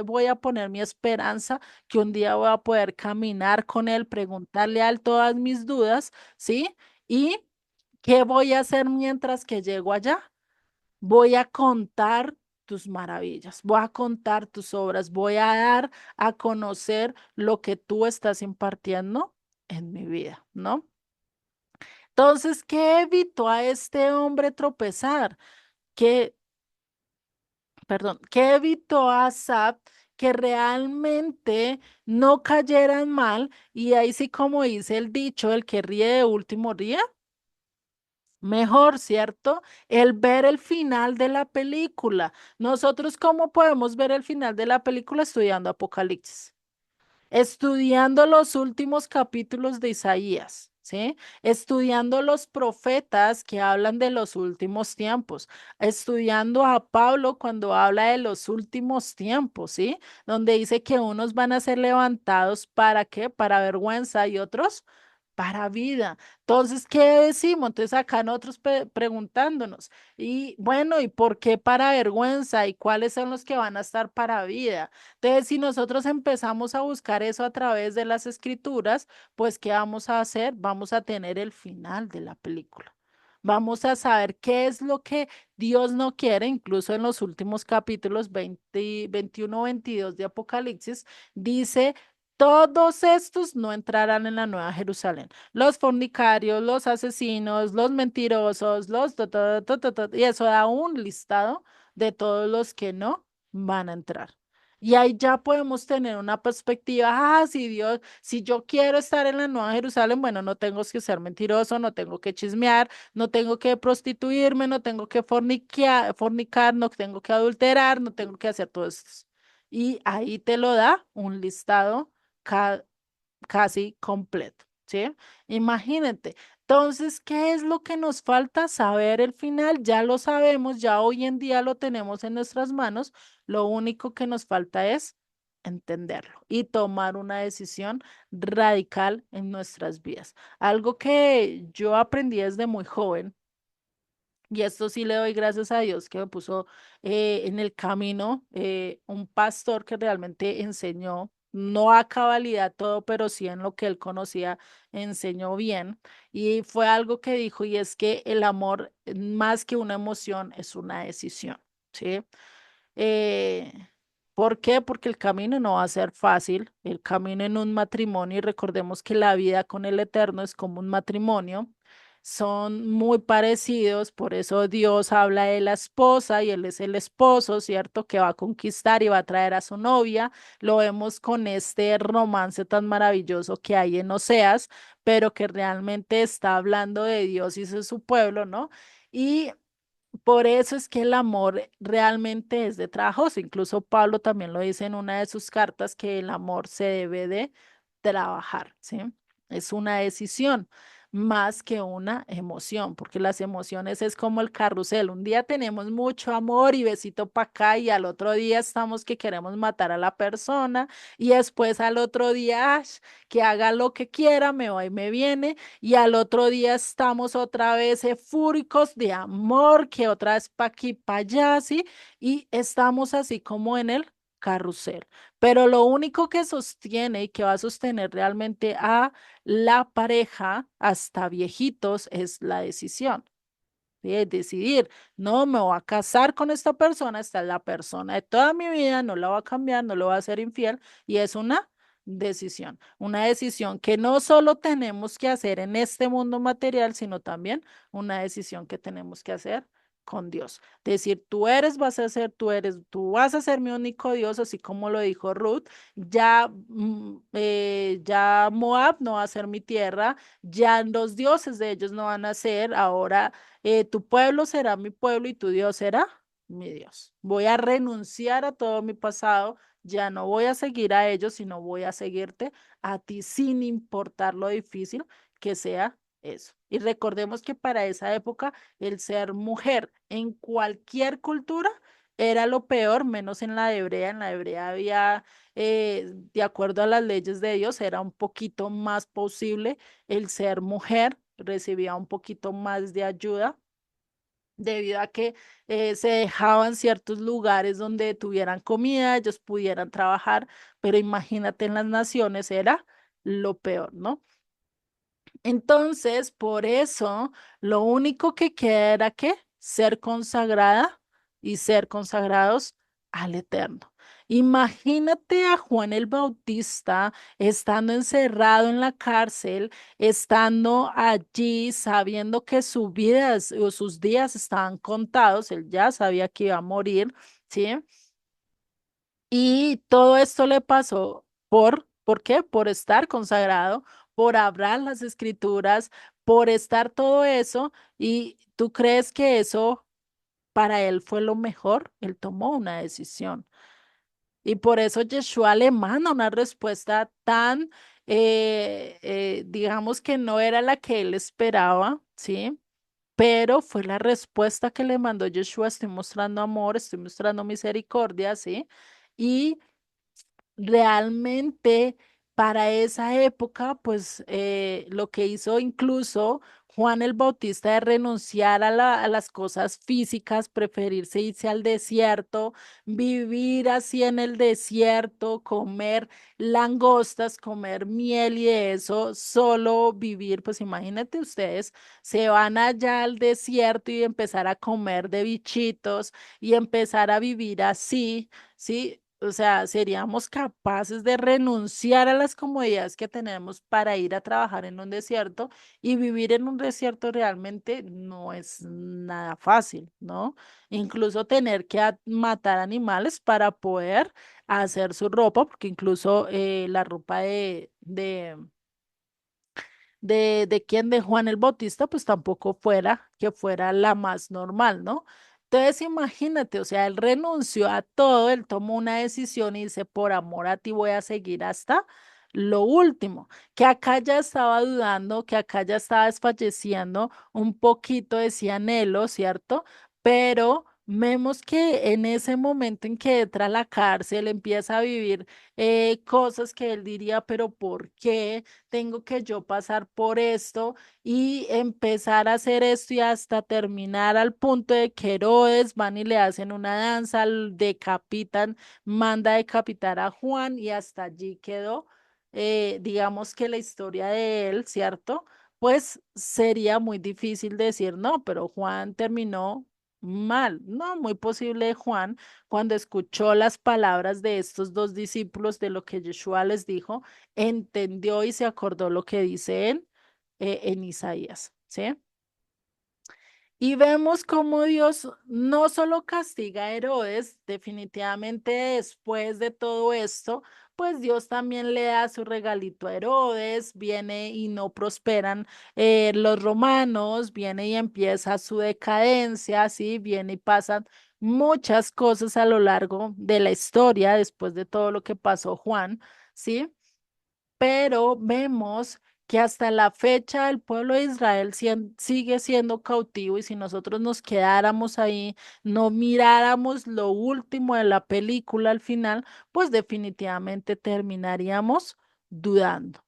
voy a poner mi esperanza, que un día voy a poder caminar con Él, preguntarle a Él todas mis dudas, ¿sí? ¿Y qué voy a hacer mientras que llego allá? Voy a contar tus maravillas, voy a contar tus obras, voy a dar a conocer lo que tú estás impartiendo en mi vida, ¿no? Entonces, ¿qué evitó a este hombre tropezar? ¿Qué, qué evitó a Asaf que realmente no cayeran mal? Y ahí sí, como dice el dicho, el que ríe de último ríe. Mejor, ¿cierto? El ver el final de la película. Nosotros, ¿cómo podemos ver el final de la película? Estudiando Apocalipsis, estudiando los últimos capítulos de Isaías, ¿sí? Estudiando los profetas que hablan de los últimos tiempos, estudiando a Pablo cuando habla de los últimos tiempos, ¿sí? Donde dice que unos van a ser levantados para qué, para vergüenza y otros para vida. Entonces, ¿qué decimos? Entonces, acá nosotros preguntándonos, y bueno, ¿y por qué para vergüenza? ¿Y cuáles son los que van a estar para vida? Entonces, si nosotros empezamos a buscar eso a través de las escrituras, pues, ¿qué vamos a hacer? Vamos a tener el final de la película. Vamos a saber qué es lo que Dios no quiere, incluso en los últimos capítulos 20, 21, 22 de Apocalipsis, dice, todos estos no entrarán en la Nueva Jerusalén. Los fornicarios, los asesinos, los mentirosos, los... y eso da un listado de todos los que no van a entrar. Y ahí ya podemos tener una perspectiva, si Dios, si yo quiero estar en la Nueva Jerusalén, bueno, no tengo que ser mentiroso, no tengo que chismear, no tengo que prostituirme, no tengo que fornicar, no tengo que adulterar, no tengo que hacer todo esto. Y ahí te lo da un listado ca- casi completo, ¿sí? Imagínate. Entonces, ¿qué es lo que nos falta? Saber el final, ya lo sabemos, ya hoy en día lo tenemos en nuestras manos, lo único que nos falta es entenderlo y tomar una decisión radical en nuestras vidas. Algo que yo aprendí desde muy joven y esto sí le doy gracias a Dios que me puso en el camino un pastor que realmente enseñó, no a cabalidad todo, pero sí en lo que él conocía, enseñó bien. Y fue algo que dijo, y es que el amor, más que una emoción, es una decisión, ¿sí? Eh, ¿Por qué? Porque el camino no va a ser fácil, el camino en un matrimonio, y recordemos que la vida con el Eterno es como un matrimonio, son muy parecidos, por eso Dios habla de la esposa y él es el esposo, ¿cierto? Que va a conquistar y va a traer a su novia. Lo vemos con este romance tan maravilloso que hay en Oseas, pero que realmente está hablando de Dios y de su pueblo, ¿no? Y por eso es que el amor realmente es de trabajoso. Incluso Pablo también lo dice en una de sus cartas que el amor se debe de trabajar, ¿sí? Es una decisión más que una emoción, porque las emociones es como el carrusel. Un día tenemos mucho amor y besito para acá y al otro día estamos que queremos matar a la persona y después al otro día que haga lo que quiera, me va y me viene y al otro día estamos otra vez efúricos de amor, que otra vez pa' aquí, pa' allá, ¿sí? Y estamos así como en el carrusel. Pero lo único que sostiene y que va a sostener realmente a la pareja hasta viejitos es la decisión. ¿Sí? Es decidir, no me voy a casar con esta persona, esta es la persona de toda mi vida, no la voy a cambiar, no lo voy a hacer infiel y es una decisión que no solo tenemos que hacer en este mundo material, sino también una decisión que tenemos que hacer con Dios. Decir, tú eres, vas a ser, tú vas a ser mi único Dios, así como lo dijo Ruth, ya, ya Moab no va a ser mi tierra, ya los dioses de ellos no van a ser, ahora tu pueblo será mi pueblo y tu Dios será mi Dios. Voy a renunciar a todo mi pasado, ya no voy a seguir a ellos, sino voy a seguirte a ti sin importar lo difícil que sea eso. Y recordemos que para esa época el ser mujer en cualquier cultura era lo peor, menos en la de hebrea. En la hebrea había, de acuerdo a las leyes de Dios, era un poquito más posible el ser mujer, recibía un poquito más de ayuda debido a que se dejaban ciertos lugares donde tuvieran comida, ellos pudieran trabajar, pero imagínate en las naciones era lo peor, ¿no? Entonces, por eso, lo único que queda era que ser consagrada y ser consagrados al Eterno. Imagínate a Juan el Bautista estando encerrado en la cárcel, estando allí sabiendo que sus vidas o sus días estaban contados, él ya sabía que iba a morir, ¿sí? Y todo esto le pasó ¿por qué? Por estar consagrado, por hablar las escrituras, por estar todo eso. ¿Y tú crees que eso para él fue lo mejor? Él tomó una decisión. Y por eso Yeshua le manda una respuesta tan, digamos que no era la que él esperaba, ¿sí? Pero fue la respuesta que le mandó Yeshua. Estoy mostrando amor, estoy mostrando misericordia, ¿sí? Y realmente para esa época, pues lo que hizo incluso Juan el Bautista de renunciar a las cosas físicas, preferirse irse al desierto, vivir así en el desierto, comer langostas, comer miel y eso, solo vivir, pues imagínate ustedes, se van allá al desierto y empezar a comer de bichitos y empezar a vivir así. Sí, o sea, seríamos capaces de renunciar a las comodidades que tenemos para ir a trabajar en un desierto y vivir en un desierto realmente no es nada fácil, ¿no? Incluso tener que matar animales para poder hacer su ropa, porque incluso la ropa de quién, de Juan el Bautista, pues tampoco fuera que fuera la más normal, ¿no? Entonces imagínate, o sea, él renunció a todo, él tomó una decisión y dice, por amor a ti voy a seguir hasta lo último, que acá ya estaba dudando, que acá ya estaba desfalleciendo, un poquito decía anhelo, ¿cierto? Pero vemos que en ese momento en que entra a la cárcel, empieza a vivir cosas que él diría, pero ¿por qué? Tengo que yo pasar por esto y empezar a hacer esto y hasta terminar al punto de que Herodes van y le hacen una danza, decapitan, manda a decapitar a Juan y hasta allí quedó, digamos que la historia de él, ¿cierto? Pues sería muy difícil decir, no, pero Juan terminó mal. No, muy posible Juan, cuando escuchó las palabras de estos dos discípulos de lo que Yeshua les dijo, entendió y se acordó lo que dice en Isaías, ¿sí? Y vemos cómo Dios no solo castiga a Herodes, definitivamente después de todo esto, pues Dios también le da su regalito a Herodes, viene y no prosperan los romanos, viene y empieza su decadencia, ¿sí? Viene y pasan muchas cosas a lo largo de la historia, después de todo lo que pasó Juan, ¿sí? Pero vemos que hasta la fecha el pueblo de Israel sigue siendo cautivo y si nosotros nos quedáramos ahí, no miráramos lo último de la película al final, pues definitivamente terminaríamos dudando.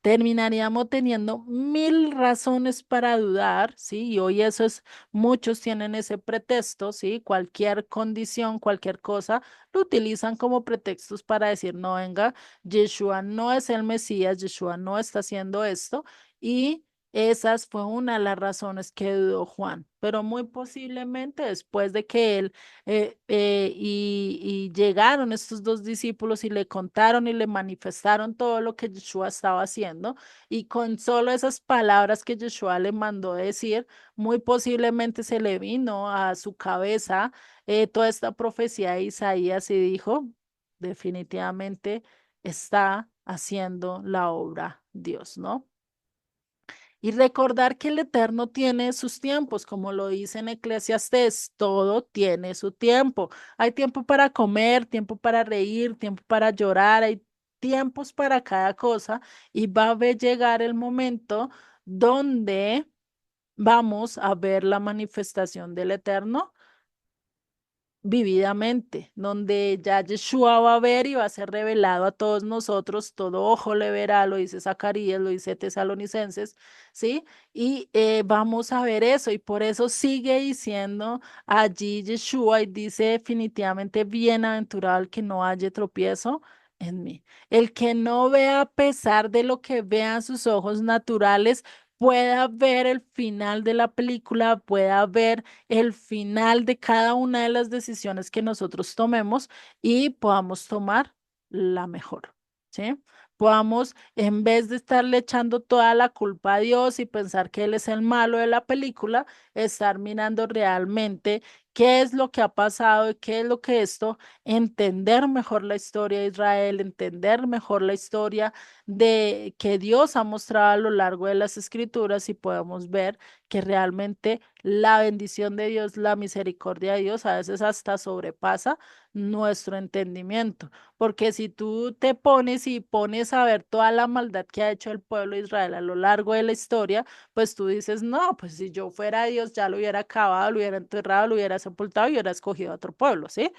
Terminaríamos teniendo mil razones para dudar, ¿sí? Y hoy eso es, muchos tienen ese pretexto, ¿sí? Cualquier condición, cualquier cosa, lo utilizan como pretextos para decir, no, venga, Yeshua no es el Mesías, Yeshua no está haciendo esto. Y esas fue una de las razones que dudó Juan. Pero muy posiblemente después de que él y llegaron estos dos discípulos y le contaron y le manifestaron todo lo que Yeshua estaba haciendo. Y con solo esas palabras que Yeshua le mandó decir, muy posiblemente se le vino a su cabeza toda esta profecía de Isaías y dijo, definitivamente está haciendo la obra Dios, ¿no? Y recordar que el Eterno tiene sus tiempos, como lo dice en Eclesiastés, todo tiene su tiempo. Hay tiempo para comer, tiempo para reír, tiempo para llorar, hay tiempos para cada cosa y va a llegar el momento donde vamos a ver la manifestación del Eterno vividamente, donde ya Yeshua va a ver y va a ser revelado a todos nosotros, todo ojo le verá, lo dice Zacarías, lo dice Tesalonicenses, ¿sí? Y vamos a ver eso y por eso sigue diciendo allí Yeshua y dice definitivamente, bienaventurado el que no haya tropiezo en mí, el que no vea a pesar de lo que vean sus ojos naturales, pueda ver el final de la película, pueda ver el final de cada una de las decisiones que nosotros tomemos y podamos tomar la mejor, ¿sí? Podamos, en vez de estarle echando toda la culpa a Dios y pensar que Él es el malo de la película, estar mirando realmente qué es lo que ha pasado y qué es lo que esto, entender mejor la historia de Israel, entender mejor la historia de que Dios ha mostrado a lo largo de las escrituras y podemos ver que realmente la bendición de Dios, la misericordia de Dios a veces hasta sobrepasa nuestro entendimiento. Porque si tú te pones y pones a ver toda la maldad que ha hecho el pueblo de Israel a lo largo de la historia, pues tú dices, no, pues si yo fuera Dios ya lo hubiera acabado, lo hubiera enterrado, lo hubiera sepultado y hubiera escogido a otro pueblo, ¿sí?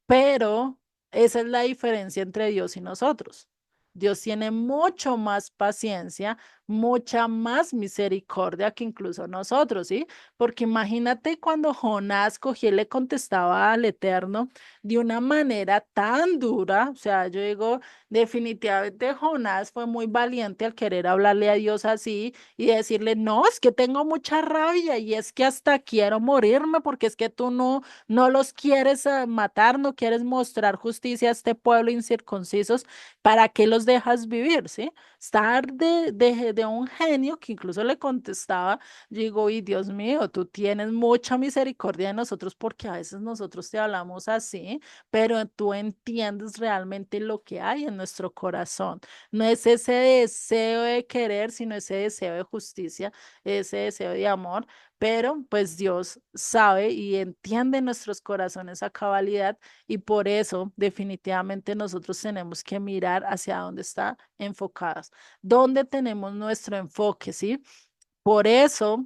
Pero esa es la diferencia entre Dios y nosotros. Dios tiene mucho más paciencia, mucha más misericordia que incluso nosotros, ¿sí? Porque imagínate cuando Jonás cogía y le contestaba al Eterno de una manera tan dura, o sea, yo digo, definitivamente Jonás fue muy valiente al querer hablarle a Dios así y decirle, no, es que tengo mucha rabia y es que hasta quiero morirme porque es que tú no los quieres matar, no quieres mostrar justicia a este pueblo incircuncisos, ¿para qué los dejas vivir? ¿Sí? Estar de un genio que incluso le contestaba, yo digo, y Dios mío, tú tienes mucha misericordia de nosotros porque a veces nosotros te hablamos así, pero tú entiendes realmente lo que hay en nuestro corazón. No es ese deseo de querer, sino ese deseo de justicia, ese deseo de amor, pero pues Dios sabe y entiende nuestros corazones a cabalidad y por eso definitivamente nosotros tenemos que mirar hacia dónde está enfocadas, dónde tenemos nuestro enfoque, ¿sí? Por eso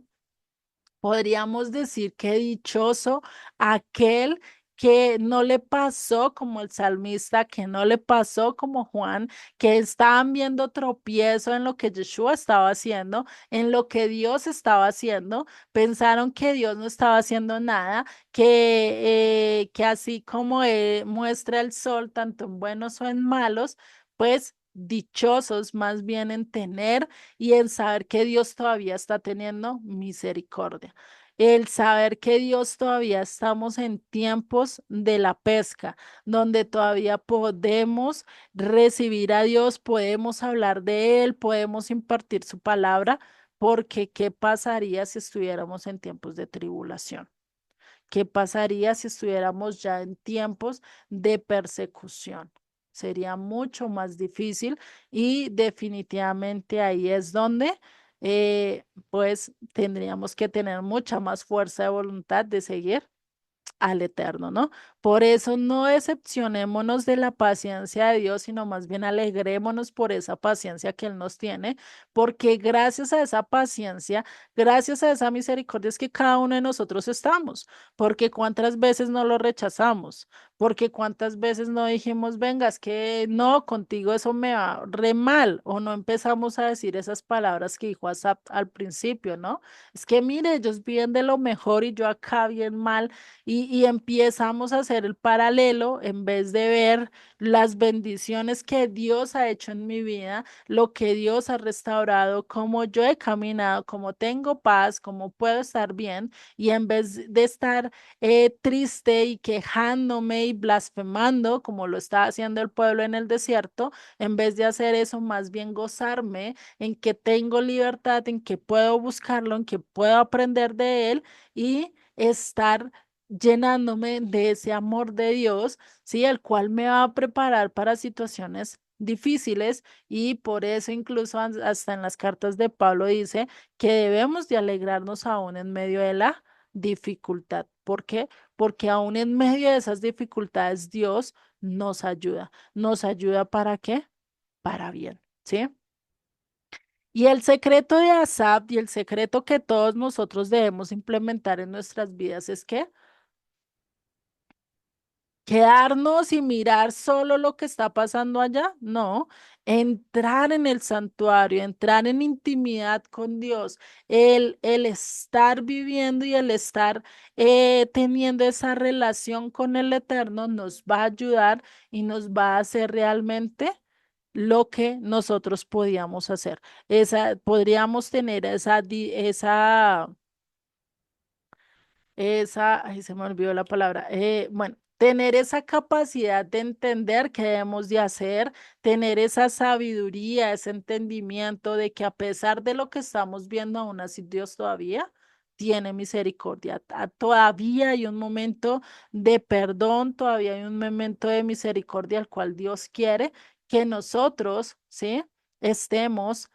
podríamos decir que dichoso aquel que no le pasó como el salmista, que no le pasó como Juan, que estaban viendo tropiezo en lo que Yeshua estaba haciendo, en lo que Dios estaba haciendo, pensaron que Dios no estaba haciendo nada, que así como muestra el sol, tanto en buenos o en malos, pues dichosos más bien en tener y el saber que Dios todavía está teniendo misericordia. El saber que Dios todavía estamos en tiempos de la pesca, donde todavía podemos recibir a Dios, podemos hablar de Él, podemos impartir su palabra, porque ¿qué pasaría si estuviéramos en tiempos de tribulación? ¿Qué pasaría si estuviéramos ya en tiempos de persecución? Sería mucho más difícil y definitivamente ahí es donde pues tendríamos que tener mucha más fuerza de voluntad de seguir al Eterno, ¿no? Por eso no decepcionémonos de la paciencia de Dios, sino más bien alegrémonos por esa paciencia que Él nos tiene, porque gracias a esa paciencia, gracias a esa misericordia es que cada uno de nosotros estamos, porque cuántas veces no lo rechazamos, porque cuántas veces no dijimos, venga, es que no, contigo eso me va re mal, o no empezamos a decir esas palabras que dijo Asap al principio, ¿no? Es que mire, ellos viven de lo mejor y yo acá bien mal y empezamos a hacer el paralelo en vez de ver las bendiciones que Dios ha hecho en mi vida, lo que Dios ha restaurado, cómo yo he caminado, cómo tengo paz, cómo puedo estar bien, y en vez de estar triste y quejándome y blasfemando, como lo está haciendo el pueblo en el desierto, en vez de hacer eso, más bien gozarme en que tengo libertad, en que puedo buscarlo, en que puedo aprender de él y estar llenándome de ese amor de Dios, ¿sí? El cual me va a preparar para situaciones difíciles y por eso incluso hasta en las cartas de Pablo dice que debemos de alegrarnos aún en medio de la dificultad. ¿Por qué? Porque aún en medio de esas dificultades Dios nos ayuda. ¿Nos ayuda para qué? Para bien, ¿sí? Y el secreto de ASAP y el secreto que todos nosotros debemos implementar en nuestras vidas es que quedarnos y mirar solo lo que está pasando allá, no, entrar en el santuario, entrar en intimidad con Dios, el estar viviendo y el estar teniendo esa relación con el Eterno nos va a ayudar y nos va a hacer realmente. lo que nosotros podíamos hacer. Podríamos tener ay, se me olvidó la palabra. Bueno, tener esa capacidad de entender qué debemos de hacer, tener esa sabiduría, ese entendimiento de que a pesar de lo que estamos viendo, aún así Dios todavía tiene misericordia. Todavía hay un momento de perdón, todavía hay un momento de misericordia al cual Dios quiere que nosotros, ¿sí? Estemos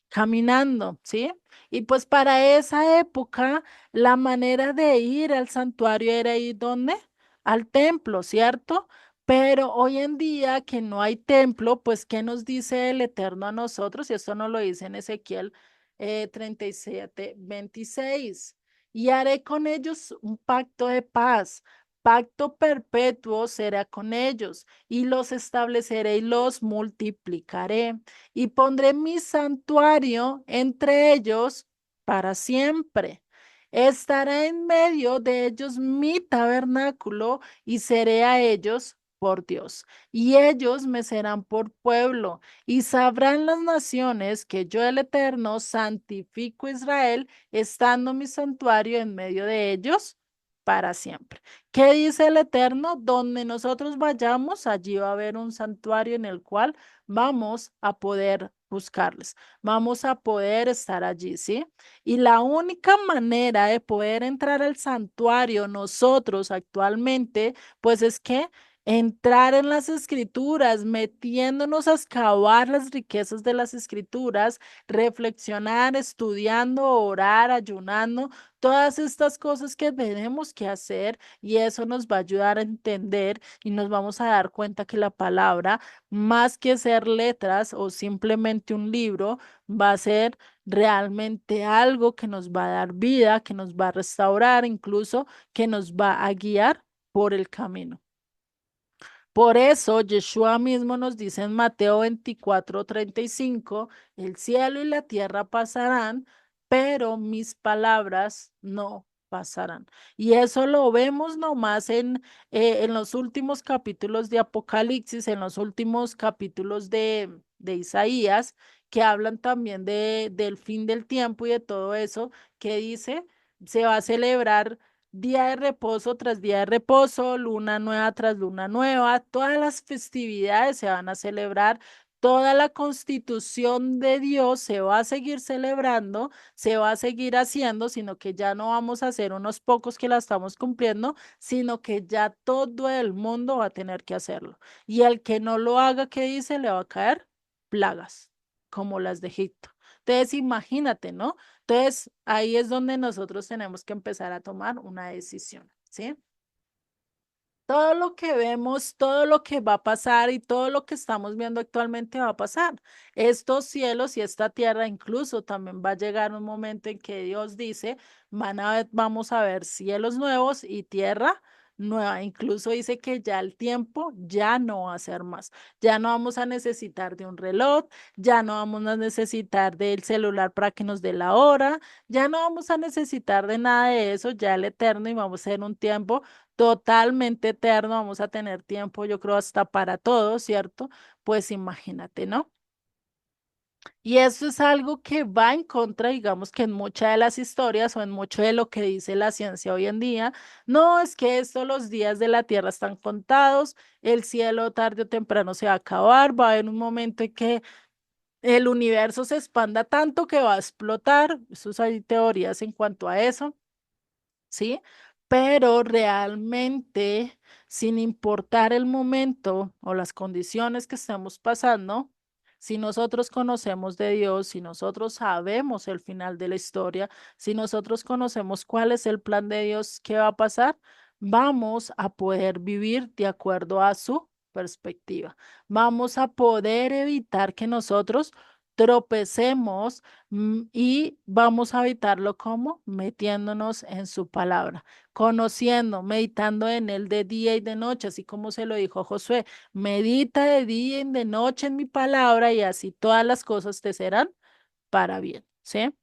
caminando, ¿sí? Y pues para esa época la manera de ir al santuario era ir ¿dónde? Al templo, ¿cierto? Pero hoy en día que no hay templo, pues ¿qué nos dice el Eterno a nosotros? Y esto nos lo dice en Ezequiel 37:26. Y haré con ellos un pacto de paz. Pacto perpetuo será con ellos, y los estableceré y los multiplicaré, y pondré mi santuario entre ellos para siempre. Estará en medio de ellos mi tabernáculo y seré a ellos por Dios. Y ellos me serán por pueblo y sabrán las naciones que yo el Eterno santifico a Israel, estando mi santuario en medio de ellos para siempre. ¿Qué dice el Eterno? Donde nosotros vayamos, allí va a haber un santuario en el cual vamos a poder buscarles, vamos a poder estar allí, ¿sí? Y la única manera de poder entrar al santuario nosotros actualmente, pues es que entrar en las escrituras, metiéndonos a excavar las riquezas de las escrituras, reflexionar, estudiando, orar, ayunando, todas estas cosas que tenemos que hacer y eso nos va a ayudar a entender y nos vamos a dar cuenta que la palabra, más que ser letras o simplemente un libro, va a ser realmente algo que nos va a dar vida, que nos va a restaurar, incluso que nos va a guiar por el camino. Por eso Yeshua mismo nos dice en Mateo 24:35, el cielo y la tierra pasarán, pero mis palabras no pasarán. Y eso lo vemos nomás en los últimos capítulos de Apocalipsis, en los últimos capítulos de Isaías, que hablan también del fin del tiempo y de todo eso, que dice, se va a celebrar día de reposo tras día de reposo, luna nueva tras luna nueva, todas las festividades se van a celebrar, toda la constitución de Dios se va a seguir celebrando, se va a seguir haciendo, sino que ya no vamos a ser unos pocos que la estamos cumpliendo, sino que ya todo el mundo va a tener que hacerlo. Y el que no lo haga, ¿qué dice? Le va a caer plagas, como las de Egipto. Entonces, imagínate, ¿no? Entonces, ahí es donde nosotros tenemos que empezar a tomar una decisión, ¿sí? Todo lo que vemos, todo lo que va a pasar y todo lo que estamos viendo actualmente va a pasar. Estos cielos y esta tierra incluso también va a llegar un momento en que Dios dice, vamos a ver cielos nuevos y tierra nueva. Incluso dice que ya el tiempo ya no va a ser más. Ya no vamos a necesitar de un reloj, ya no vamos a necesitar del celular para que nos dé la hora, ya no vamos a necesitar de nada de eso, ya el eterno y vamos a ser un tiempo totalmente eterno, vamos a tener tiempo, yo creo, hasta para todo, ¿cierto? Pues imagínate, ¿no? Y eso es algo que va en contra, digamos que en muchas de las historias o en mucho de lo que dice la ciencia hoy en día, no es que esto, los días de la Tierra están contados, el cielo tarde o temprano se va a acabar, va a haber un momento en que el universo se expanda tanto que va a explotar, eso hay teorías en cuanto a eso. ¿Sí? Pero realmente, sin importar el momento o las condiciones que estemos pasando, si nosotros conocemos de Dios, si nosotros sabemos el final de la historia, si nosotros conocemos cuál es el plan de Dios, qué va a pasar, vamos a poder vivir de acuerdo a su perspectiva. Vamos a poder evitar que nosotros tropecemos y vamos a evitarlo como metiéndonos en su palabra, conociendo, meditando en él de día y de noche, así como se lo dijo Josué, medita de día y de noche en mi palabra y así todas las cosas te serán para bien, ¿sí?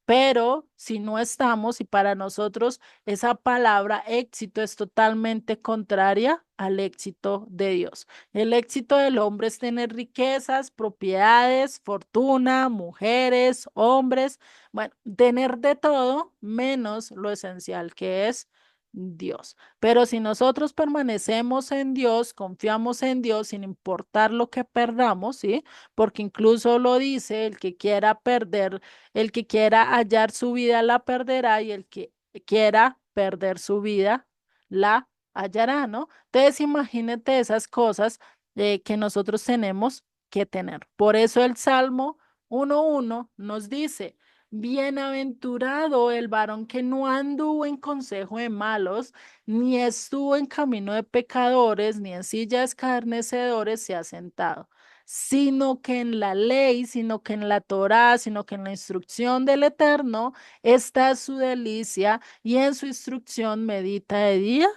Pero si no estamos y para nosotros esa palabra éxito es totalmente contraria al éxito de Dios. El éxito del hombre es tener riquezas, propiedades, fortuna, mujeres, hombres, bueno, tener de todo menos lo esencial que es Dios. Pero si nosotros permanecemos en Dios, confiamos en Dios sin importar lo que perdamos, ¿sí? Porque incluso lo dice, el que quiera hallar su vida la perderá y el que quiera perder su vida la hallará, ¿no? Entonces imagínate esas cosas que nosotros tenemos que tener. Por eso el Salmo 1:1 nos dice, bienaventurado el varón que no anduvo en consejo de malos, ni estuvo en camino de pecadores, ni en silla de escarnecedores se ha sentado, sino que en la ley, sino que en la Torá, sino que en la instrucción del Eterno está su delicia y en su instrucción medita de día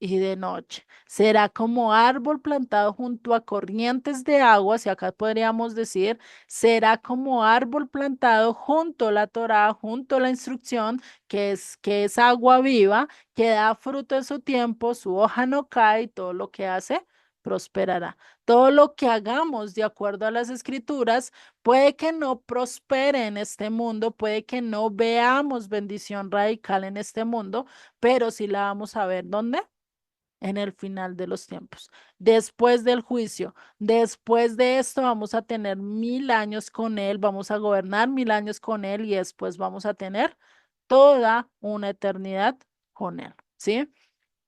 y de noche. Será como árbol plantado junto a corrientes de aguas, y acá podríamos decir, será como árbol plantado junto a la Torá, junto a la instrucción, que es agua viva, que da fruto en su tiempo, su hoja no cae, y todo lo que hace prosperará. Todo lo que hagamos de acuerdo a las escrituras puede que no prospere en este mundo, puede que no veamos bendición radical en este mundo, pero sí la vamos a ver. ¿Dónde? En el final de los tiempos, después del juicio, después de esto vamos a tener 1000 años con Él, vamos a gobernar 1000 años con Él y después vamos a tener toda una eternidad con Él, ¿sí?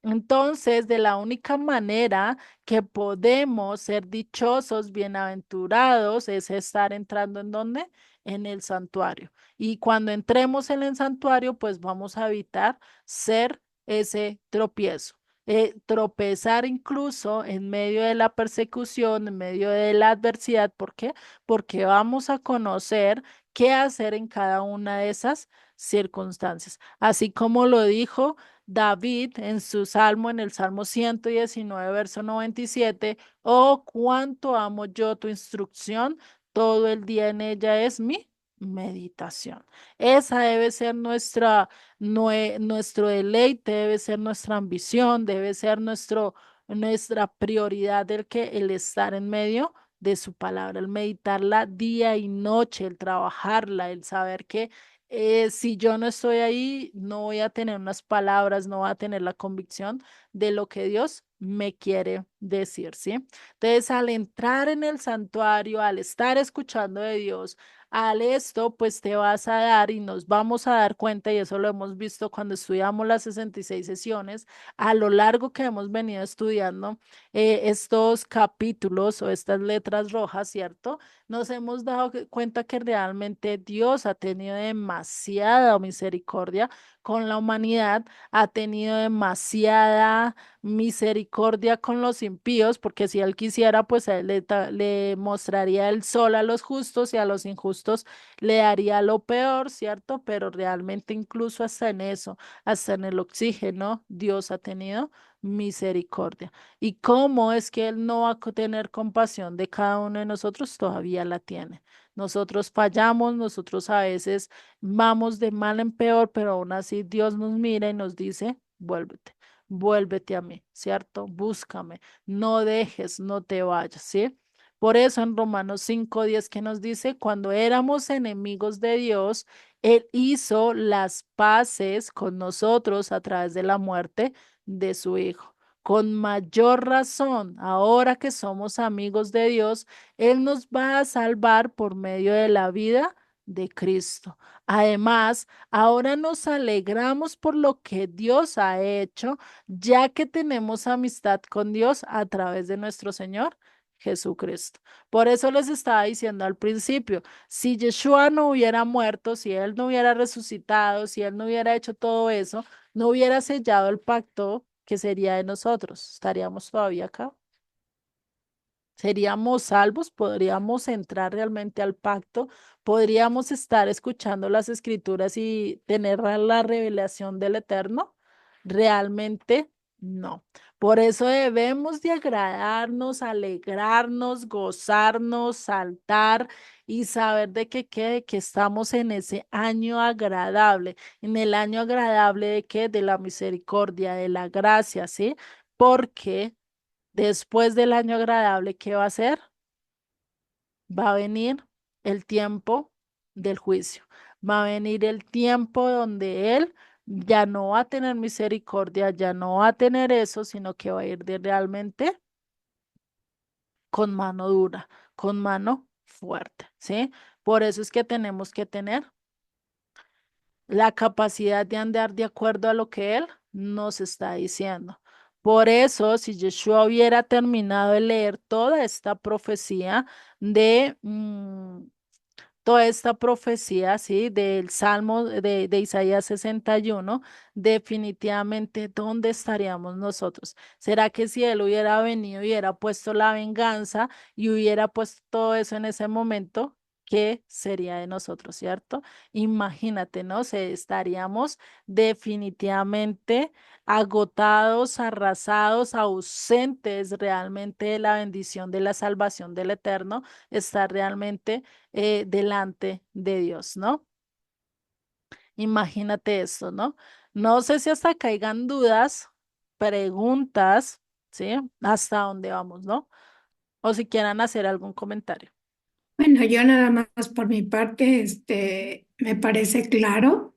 Entonces, de la única manera que podemos ser dichosos, bienaventurados, es estar entrando en dónde? En el santuario. Y cuando entremos en el santuario, pues vamos a evitar ser ese tropiezo. Tropezar incluso en medio de la persecución, en medio de la adversidad. ¿Por qué? Porque vamos a conocer qué hacer en cada una de esas circunstancias. Así como lo dijo David en su salmo, en el Salmo 119, verso 97, oh, cuánto amo yo tu instrucción, todo el día en ella es mi meditación. Esa debe ser nuestro deleite, debe ser nuestra ambición, debe ser nuestra prioridad, el estar en medio de su palabra, el meditarla día y noche, el trabajarla, el saber que si yo no estoy ahí, no voy a tener unas palabras, no voy a tener la convicción de lo que Dios me quiere decir, ¿sí? Entonces, al entrar en el santuario, al estar escuchando de Dios, al esto, pues te vas a dar y nos vamos a dar cuenta, y eso lo hemos visto cuando estudiamos las 66 sesiones, a lo largo que hemos venido estudiando estos capítulos o estas letras rojas, ¿cierto? Nos hemos dado cuenta que realmente Dios ha tenido demasiada misericordia con la humanidad, ha tenido demasiada misericordia con los impíos, porque si Él quisiera, pues a él le mostraría el sol a los justos y a los injustos le daría lo peor, ¿cierto? Pero realmente incluso hasta en eso, hasta en el oxígeno, Dios ha tenido misericordia. ¿Y cómo es que Él no va a tener compasión de cada uno de nosotros? Todavía la tiene. Nosotros fallamos, nosotros a veces vamos de mal en peor, pero aún así Dios nos mira y nos dice, vuélvete, vuélvete a mí, ¿cierto? Búscame, no dejes, no te vayas, ¿sí? Por eso en Romanos 5:10 que nos dice, cuando éramos enemigos de Dios, Él hizo las paces con nosotros a través de la muerte de su Hijo. Con mayor razón, ahora que somos amigos de Dios, Él nos va a salvar por medio de la vida de Cristo. Además, ahora nos alegramos por lo que Dios ha hecho, ya que tenemos amistad con Dios a través de nuestro Señor Jesucristo. Por eso les estaba diciendo al principio, si Yeshua no hubiera muerto, si Él no hubiera resucitado, si Él no hubiera hecho todo eso, no hubiera sellado el pacto que sería de nosotros, estaríamos todavía acá. Seríamos salvos, podríamos entrar realmente al pacto, podríamos estar escuchando las escrituras y tener la revelación del Eterno. Realmente No, por eso debemos de agradarnos, alegrarnos, gozarnos, saltar y saber de que estamos en ese año agradable, en el año agradable de qué, de la misericordia, de la gracia, ¿sí? Porque después del año agradable, ¿qué va a ser? Va a venir el tiempo del juicio, va a venir el tiempo donde Él ya no va a tener misericordia, ya no va a tener eso, sino que va a ir de realmente con mano dura, con mano fuerte, ¿sí? Por eso es que tenemos que tener la capacidad de andar de acuerdo a lo que Él nos está diciendo. Por eso, si Yeshua hubiera terminado de leer toda esta profecía de, toda esta profecía, ¿sí? Del Salmo de Isaías 61, definitivamente, ¿dónde estaríamos nosotros? ¿Será que si él hubiera venido y hubiera puesto la venganza y hubiera puesto todo eso en ese momento? ¿Qué sería de nosotros, cierto? Imagínate, ¿no? Estaríamos definitivamente agotados, arrasados, ausentes realmente de la bendición de la salvación del Eterno, estar realmente delante de Dios, ¿no? Imagínate esto, ¿no? No sé si hasta caigan dudas, preguntas, ¿sí? Hasta dónde vamos, ¿no? O si quieran hacer algún comentario. Bueno, yo nada más por mi parte, me parece claro.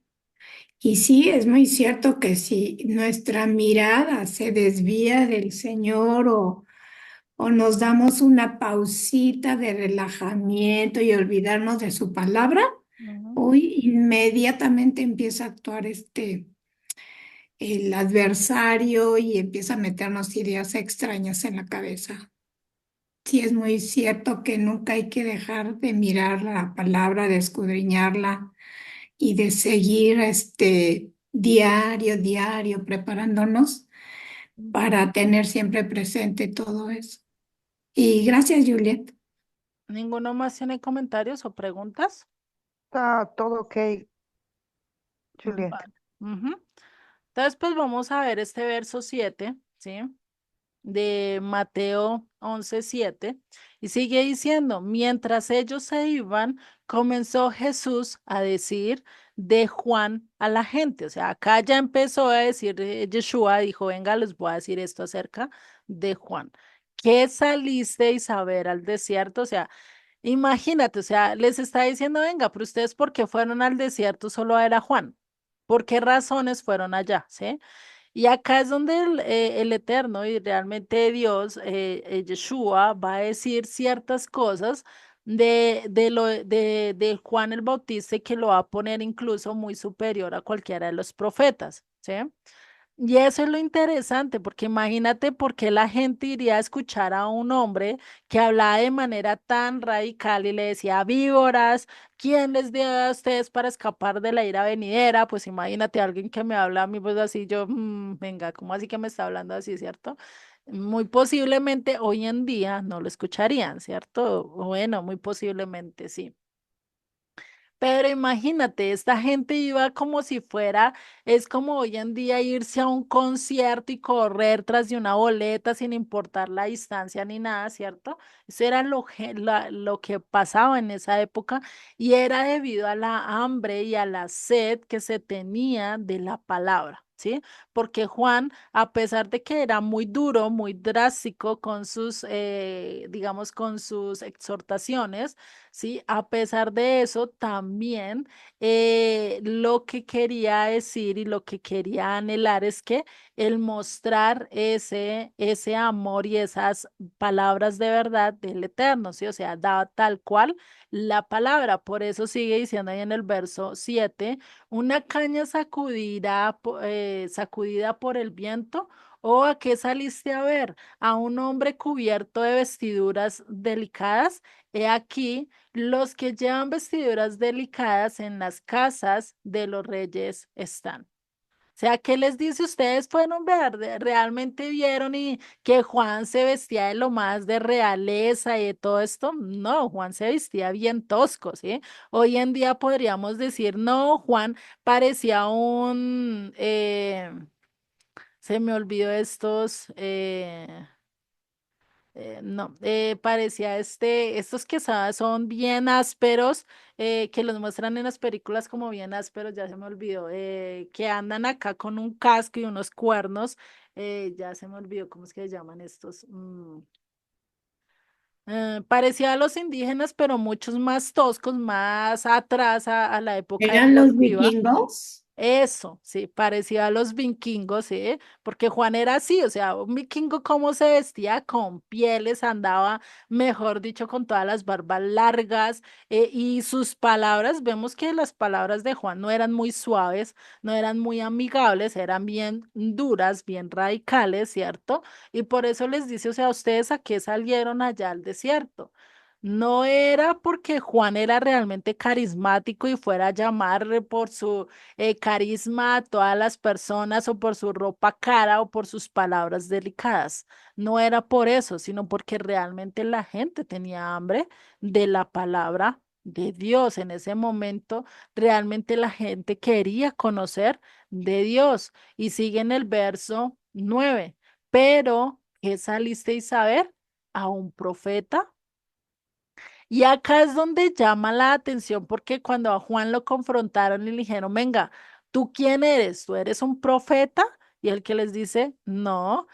Y sí, es muy cierto que si nuestra mirada se desvía del Señor o nos damos una pausita de relajamiento y olvidarnos de su palabra, Ujú. hoy inmediatamente empieza a actuar el adversario y empieza a meternos ideas extrañas en la cabeza. Sí, es muy cierto que nunca hay que dejar de mirar la palabra, de escudriñarla y de seguir diario, preparándonos Ujú. para tener siempre presente todo eso. Y gracias, Juliet. ¿Ninguno más tiene comentarios o preguntas? Está todo ok, Juliet. Vale. Ujú. Entonces, pues vamos a ver este verso 7, ¿sí? De Mateo 11:7 y sigue diciendo, mientras ellos se iban, comenzó Jesús a decir de Juan a la gente. O sea, acá ya empezó a decir, Yeshua dijo, venga, les voy a decir esto acerca de Juan. ¿Qué salisteis a ver al desierto? O sea, imagínate, o sea, les está diciendo, venga, pero ustedes, ¿por qué fueron al desierto solo a ver a Juan? ¿Por qué razones fueron allá? ¿Sí? Y acá es donde el Eterno y realmente Dios, Yeshua, va a decir ciertas cosas de Juan el Bautista y que lo va a poner incluso muy superior a cualquiera de los profetas, ¿sí? Y eso es lo interesante, porque imagínate por qué la gente iría a escuchar a un hombre que hablaba de manera tan radical y le decía víboras, ¿quién les dio a ustedes para escapar de la ira venidera? Pues imagínate alguien que me habla a mí, pues así yo, venga, ¿cómo así que me está hablando así, cierto? Muy posiblemente hoy en día no lo escucharían, ¿cierto? Bueno, muy posiblemente sí. Pero imagínate, esta gente iba como si fuera, es como hoy en día irse a un concierto y correr tras de una boleta sin importar la distancia ni nada, ¿cierto? Eso era lo que pasaba en esa época y era debido a la hambre y a la sed que se tenía de la palabra. ¿Sí? Porque Juan, a pesar de que era muy duro, muy drástico con sus, digamos, con sus exhortaciones, ¿sí? A pesar de eso, también lo que quería decir y lo que quería anhelar es que el mostrar ese amor y esas palabras de verdad del Eterno, ¿sí? O sea, da tal cual la palabra. Por eso sigue diciendo ahí en el verso 7, una caña sacudida por el viento. ¿O a qué saliste a ver? ¿A un hombre cubierto de vestiduras delicadas? He aquí, los que llevan vestiduras delicadas en las casas de los reyes están. O sea, ¿qué les dice? Ustedes fueron ver, realmente vieron y que Juan se vestía de lo más de realeza y de todo esto. No, Juan se vestía bien tosco, ¿sí? Hoy en día podríamos decir, no, Juan parecía un, Se me olvidó estos, no, parecía estos que son bien ásperos, que los muestran en las películas como bien ásperos, ya se me olvidó, que andan acá con un casco y unos cuernos, ya se me olvidó cómo es que se llaman estos. Parecía a los indígenas, pero muchos más toscos, más atrás a la época ¿Eran los evolutiva. vikingos? Eso, sí, parecía a los vikingos, ¿sí? Porque Juan era así, o sea, un vikingo cómo se vestía con pieles, andaba, mejor dicho, con todas las barbas largas, y sus palabras, vemos que las palabras de Juan no eran muy suaves, no eran muy amigables, eran bien duras, bien radicales, ¿cierto? Y por eso les dice, o sea, ¿ustedes a qué salieron allá al desierto? No era porque Juan era realmente carismático y fuera a llamar por su carisma a todas las personas o por su ropa cara o por sus palabras delicadas. No era por eso, sino porque realmente la gente tenía hambre de la palabra de Dios. En ese momento, realmente la gente quería conocer de Dios. Y sigue en el verso 9. Pero, ¿qué salisteis a ver? A un profeta. Y acá es donde llama la atención porque cuando a Juan lo confrontaron y le dijeron, venga, ¿tú quién eres? ¿Tú eres un profeta? Y el que les dice, no,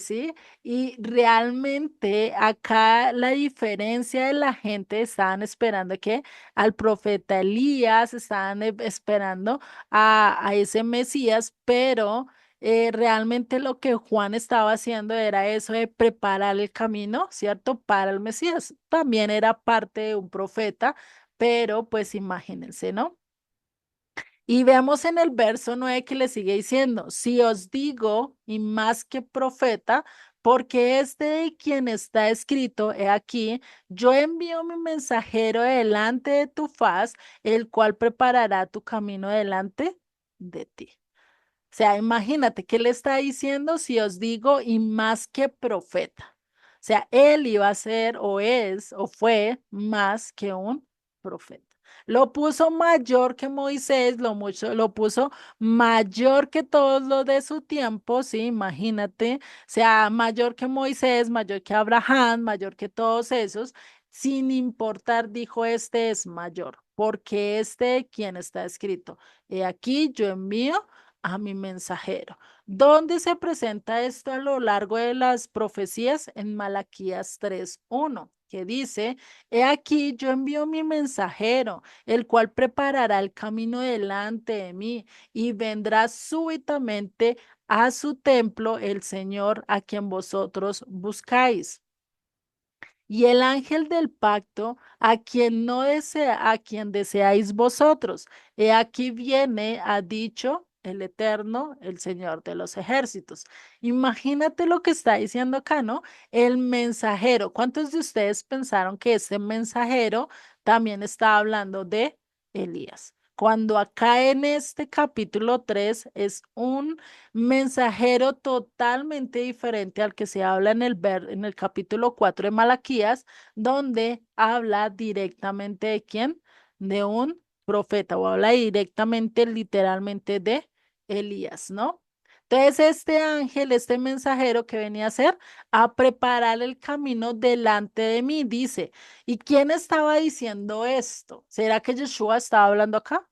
sí. Y realmente acá la diferencia de la gente, estaban esperando que al profeta Elías, estaban esperando a ese Mesías, pero realmente lo que Juan estaba haciendo era eso de preparar el camino, ¿cierto? Para el Mesías. También era parte de un profeta, pero pues imagínense, ¿no? Y veamos en el verso 9 que le sigue diciendo, si os digo, y más que profeta, porque este de quien está escrito, he aquí, yo envío mi mensajero delante de tu faz, el cual preparará tu camino delante de ti. O sea, imagínate qué le está diciendo si os digo y más que profeta. O sea, él iba a ser o es o fue más que un profeta. Lo puso mayor que Moisés, lo puso mayor que todos los de su tiempo, sí, imagínate, o sea, mayor que Moisés, mayor que Abraham, mayor que todos esos, sin importar, dijo, este es mayor, porque este, quien está escrito, he aquí yo envío a mi mensajero. ¿Dónde se presenta esto a lo largo de las profecías? En Malaquías 3:1, que dice, he aquí yo envío mi mensajero, el cual preparará el camino delante de mí y vendrá súbitamente a su templo el Señor a quien vosotros buscáis. Y el ángel del pacto, a quien no desea, a quien deseáis vosotros, he aquí viene, ha dicho el Eterno, el Señor de los ejércitos. Imagínate lo que está diciendo acá, ¿no? El mensajero. ¿Cuántos de ustedes pensaron que ese mensajero también está hablando de Elías? Cuando acá en este capítulo 3 es un mensajero totalmente diferente al que se habla en el capítulo 4 de Malaquías, donde habla directamente de quién, de un profeta, o habla directamente, literalmente de Elías, ¿no? Entonces, este ángel, este mensajero que venía a hacer, a preparar el camino delante de mí, dice, ¿y quién estaba diciendo esto? ¿Será que Yeshua estaba hablando acá?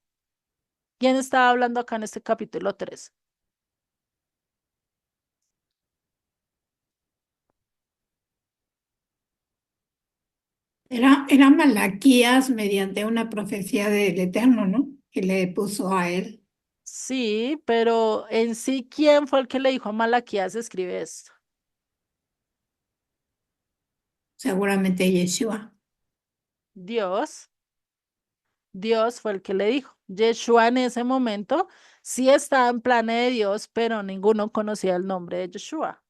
¿Quién estaba hablando acá en este capítulo 3? Era Malaquías mediante una profecía del Eterno, ¿no? Que le puso a él, Sí, pero en sí, ¿quién fue el que le dijo a Malaquías escribe esto? seguramente Yeshua. Dios, Dios fue el que le dijo. Yeshua en ese momento sí estaba en plan de Dios, pero ninguno conocía el nombre de Yeshua.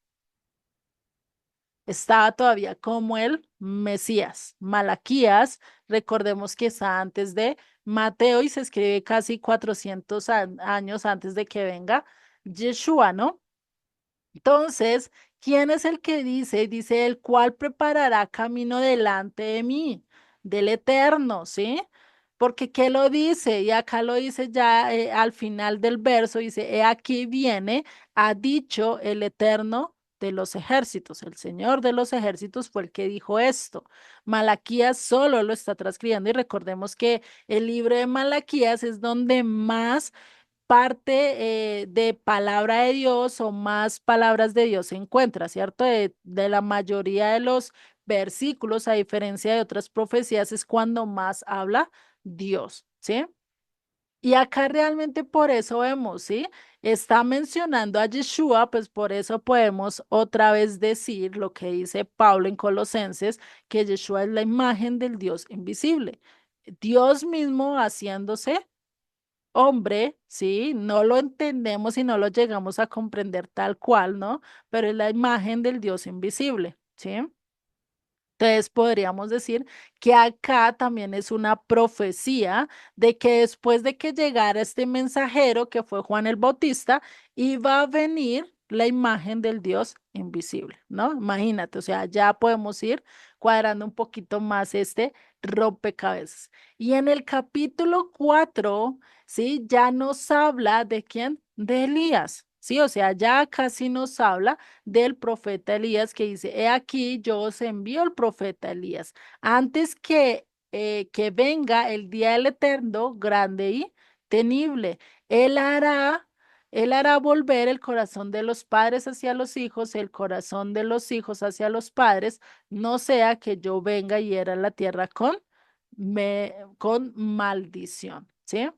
Estaba todavía como el Mesías. Malaquías, recordemos que está antes de Mateo y se escribe casi 400 años antes de que venga Yeshua, ¿no? Entonces, ¿quién es el que dice? Dice, el cual preparará camino delante de mí, del Eterno, ¿sí? porque ¿qué lo dice? Y acá lo dice ya al final del verso, dice, he aquí viene, ha dicho el Eterno de los ejércitos, el Señor de los ejércitos fue el que dijo esto. Malaquías solo lo está transcribiendo y recordemos que el libro de Malaquías es donde más parte de palabra de Dios o más palabras de Dios se encuentra, ¿cierto? De la mayoría de los versículos, a diferencia de otras profecías, es cuando más habla Dios, ¿sí? Y acá realmente por eso vemos, ¿sí? Está mencionando a Yeshua, pues por eso podemos otra vez decir lo que dice Pablo en Colosenses, que Yeshua es la imagen del Dios invisible. Dios mismo haciéndose hombre, sí, no lo entendemos y no lo llegamos a comprender tal cual, ¿no? Pero es la imagen del Dios invisible, ¿sí? Entonces podríamos decir que acá también es una profecía de que después de que llegara este mensajero que fue Juan el Bautista, iba a venir la imagen del Dios invisible, ¿no? Imagínate, o sea, ya podemos ir cuadrando un poquito más este rompecabezas. Y en el capítulo 4, ¿sí? Ya nos habla de quién, de Elías, ¿sí? O sea, ya casi nos habla del profeta Elías que dice, he aquí, yo os envío el profeta Elías, antes que venga el día del Eterno, grande y temible. Él hará, él hará volver el corazón de los padres hacia los hijos, el corazón de los hijos hacia los padres, no sea que yo venga y hiera la tierra con maldición, ¿sí?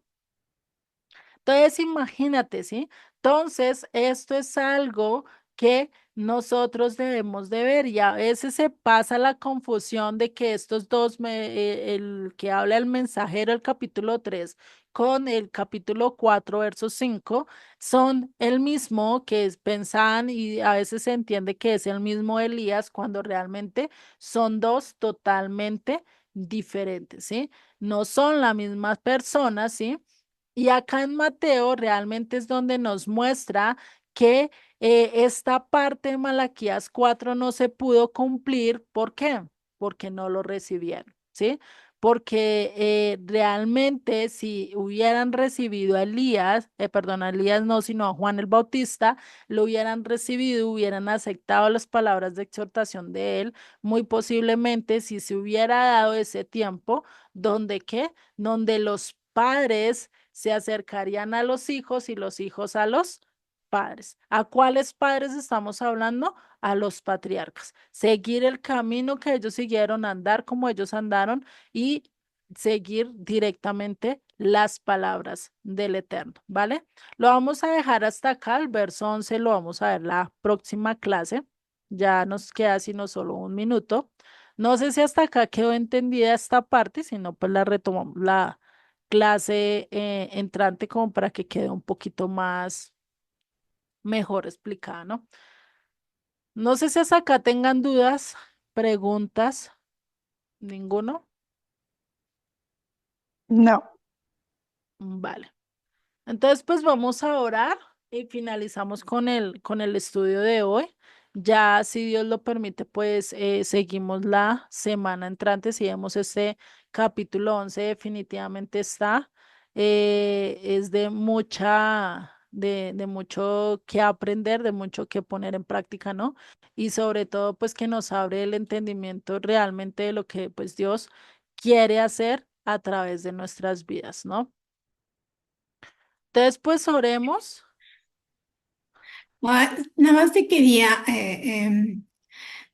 Entonces, imagínate, ¿sí? Entonces, esto es algo que nosotros debemos de ver y a veces se pasa la confusión de que estos dos, el que habla el mensajero, el capítulo 3 con el capítulo 4 verso 5 son el mismo pensaban y a veces se entiende que es el mismo Elías cuando realmente son dos totalmente diferentes, ¿sí? No son la misma persona, ¿sí? Y acá en Mateo realmente es donde nos muestra que esta parte de Malaquías 4 no se pudo cumplir. ¿Por qué? Porque no lo recibieron, ¿sí? Porque realmente si hubieran recibido a Elías, perdón, a Elías no, sino a Juan el Bautista, lo hubieran recibido, hubieran aceptado las palabras de exhortación de él, muy posiblemente si se hubiera dado ese tiempo, donde qué, donde los padres se acercarían a los hijos y los hijos a los padres. ¿A cuáles padres estamos hablando? A los patriarcas. Seguir el camino que ellos siguieron, andar como ellos andaron y seguir directamente las palabras del Eterno, ¿vale? Lo vamos a dejar hasta acá, el verso 11 lo vamos a ver la próxima clase. Ya nos queda sino solo un minuto. No sé si hasta acá quedó entendida esta parte, si no, pues la retomamos la clase entrante como para que quede un poquito más mejor explicada, ¿no? No sé si hasta acá tengan dudas, preguntas, ninguno. No. Vale. Entonces, pues vamos a orar y finalizamos con el estudio de hoy. Ya, si Dios lo permite, pues seguimos la semana entrante. Si vemos este capítulo 11 definitivamente está. Es de mucho que aprender, de mucho que poner en práctica, ¿no? Y sobre todo, pues que nos abre el entendimiento realmente de lo que, pues, Dios quiere hacer a través de nuestras vidas, ¿no? Entonces, pues oremos. Nada más te quería,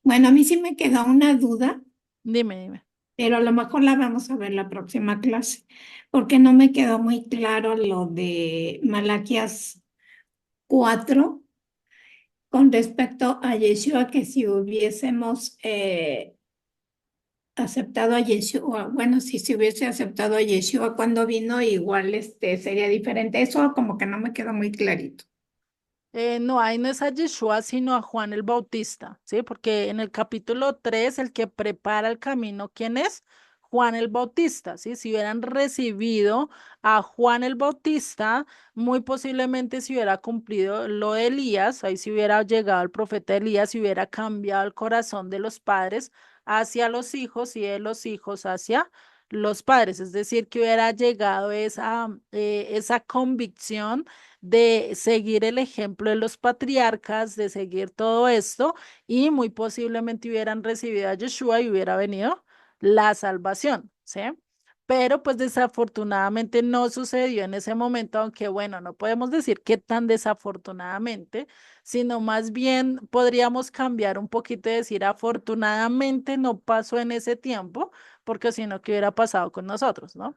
bueno, a mí sí me quedó una duda, Dime, dime. pero a lo mejor la vamos a ver la próxima clase, porque no me quedó muy claro lo de Malaquías 4 con respecto a Yeshua, que si hubiésemos aceptado a Yeshua, bueno, si se hubiese aceptado a Yeshua cuando vino, igual sería diferente. Eso como que no me quedó muy clarito. No, ahí no es a Yeshua, sino a Juan el Bautista, ¿sí? Porque en el capítulo 3 el que prepara el camino, ¿quién es? Juan el Bautista, ¿sí? Si hubieran recibido a Juan el Bautista, muy posiblemente se hubiera cumplido lo de Elías, ahí se hubiera llegado el profeta Elías, y hubiera cambiado el corazón de los padres hacia los hijos y de los hijos hacia los padres, es decir, que hubiera llegado esa convicción de seguir el ejemplo de los patriarcas, de seguir todo esto, y muy posiblemente hubieran recibido a Yeshua y hubiera venido la salvación, ¿sí? Pero pues desafortunadamente no sucedió en ese momento, aunque bueno, no podemos decir que tan desafortunadamente, sino más bien podríamos cambiar un poquito y decir afortunadamente no pasó en ese tiempo, porque si no, ¿qué hubiera pasado con nosotros, no?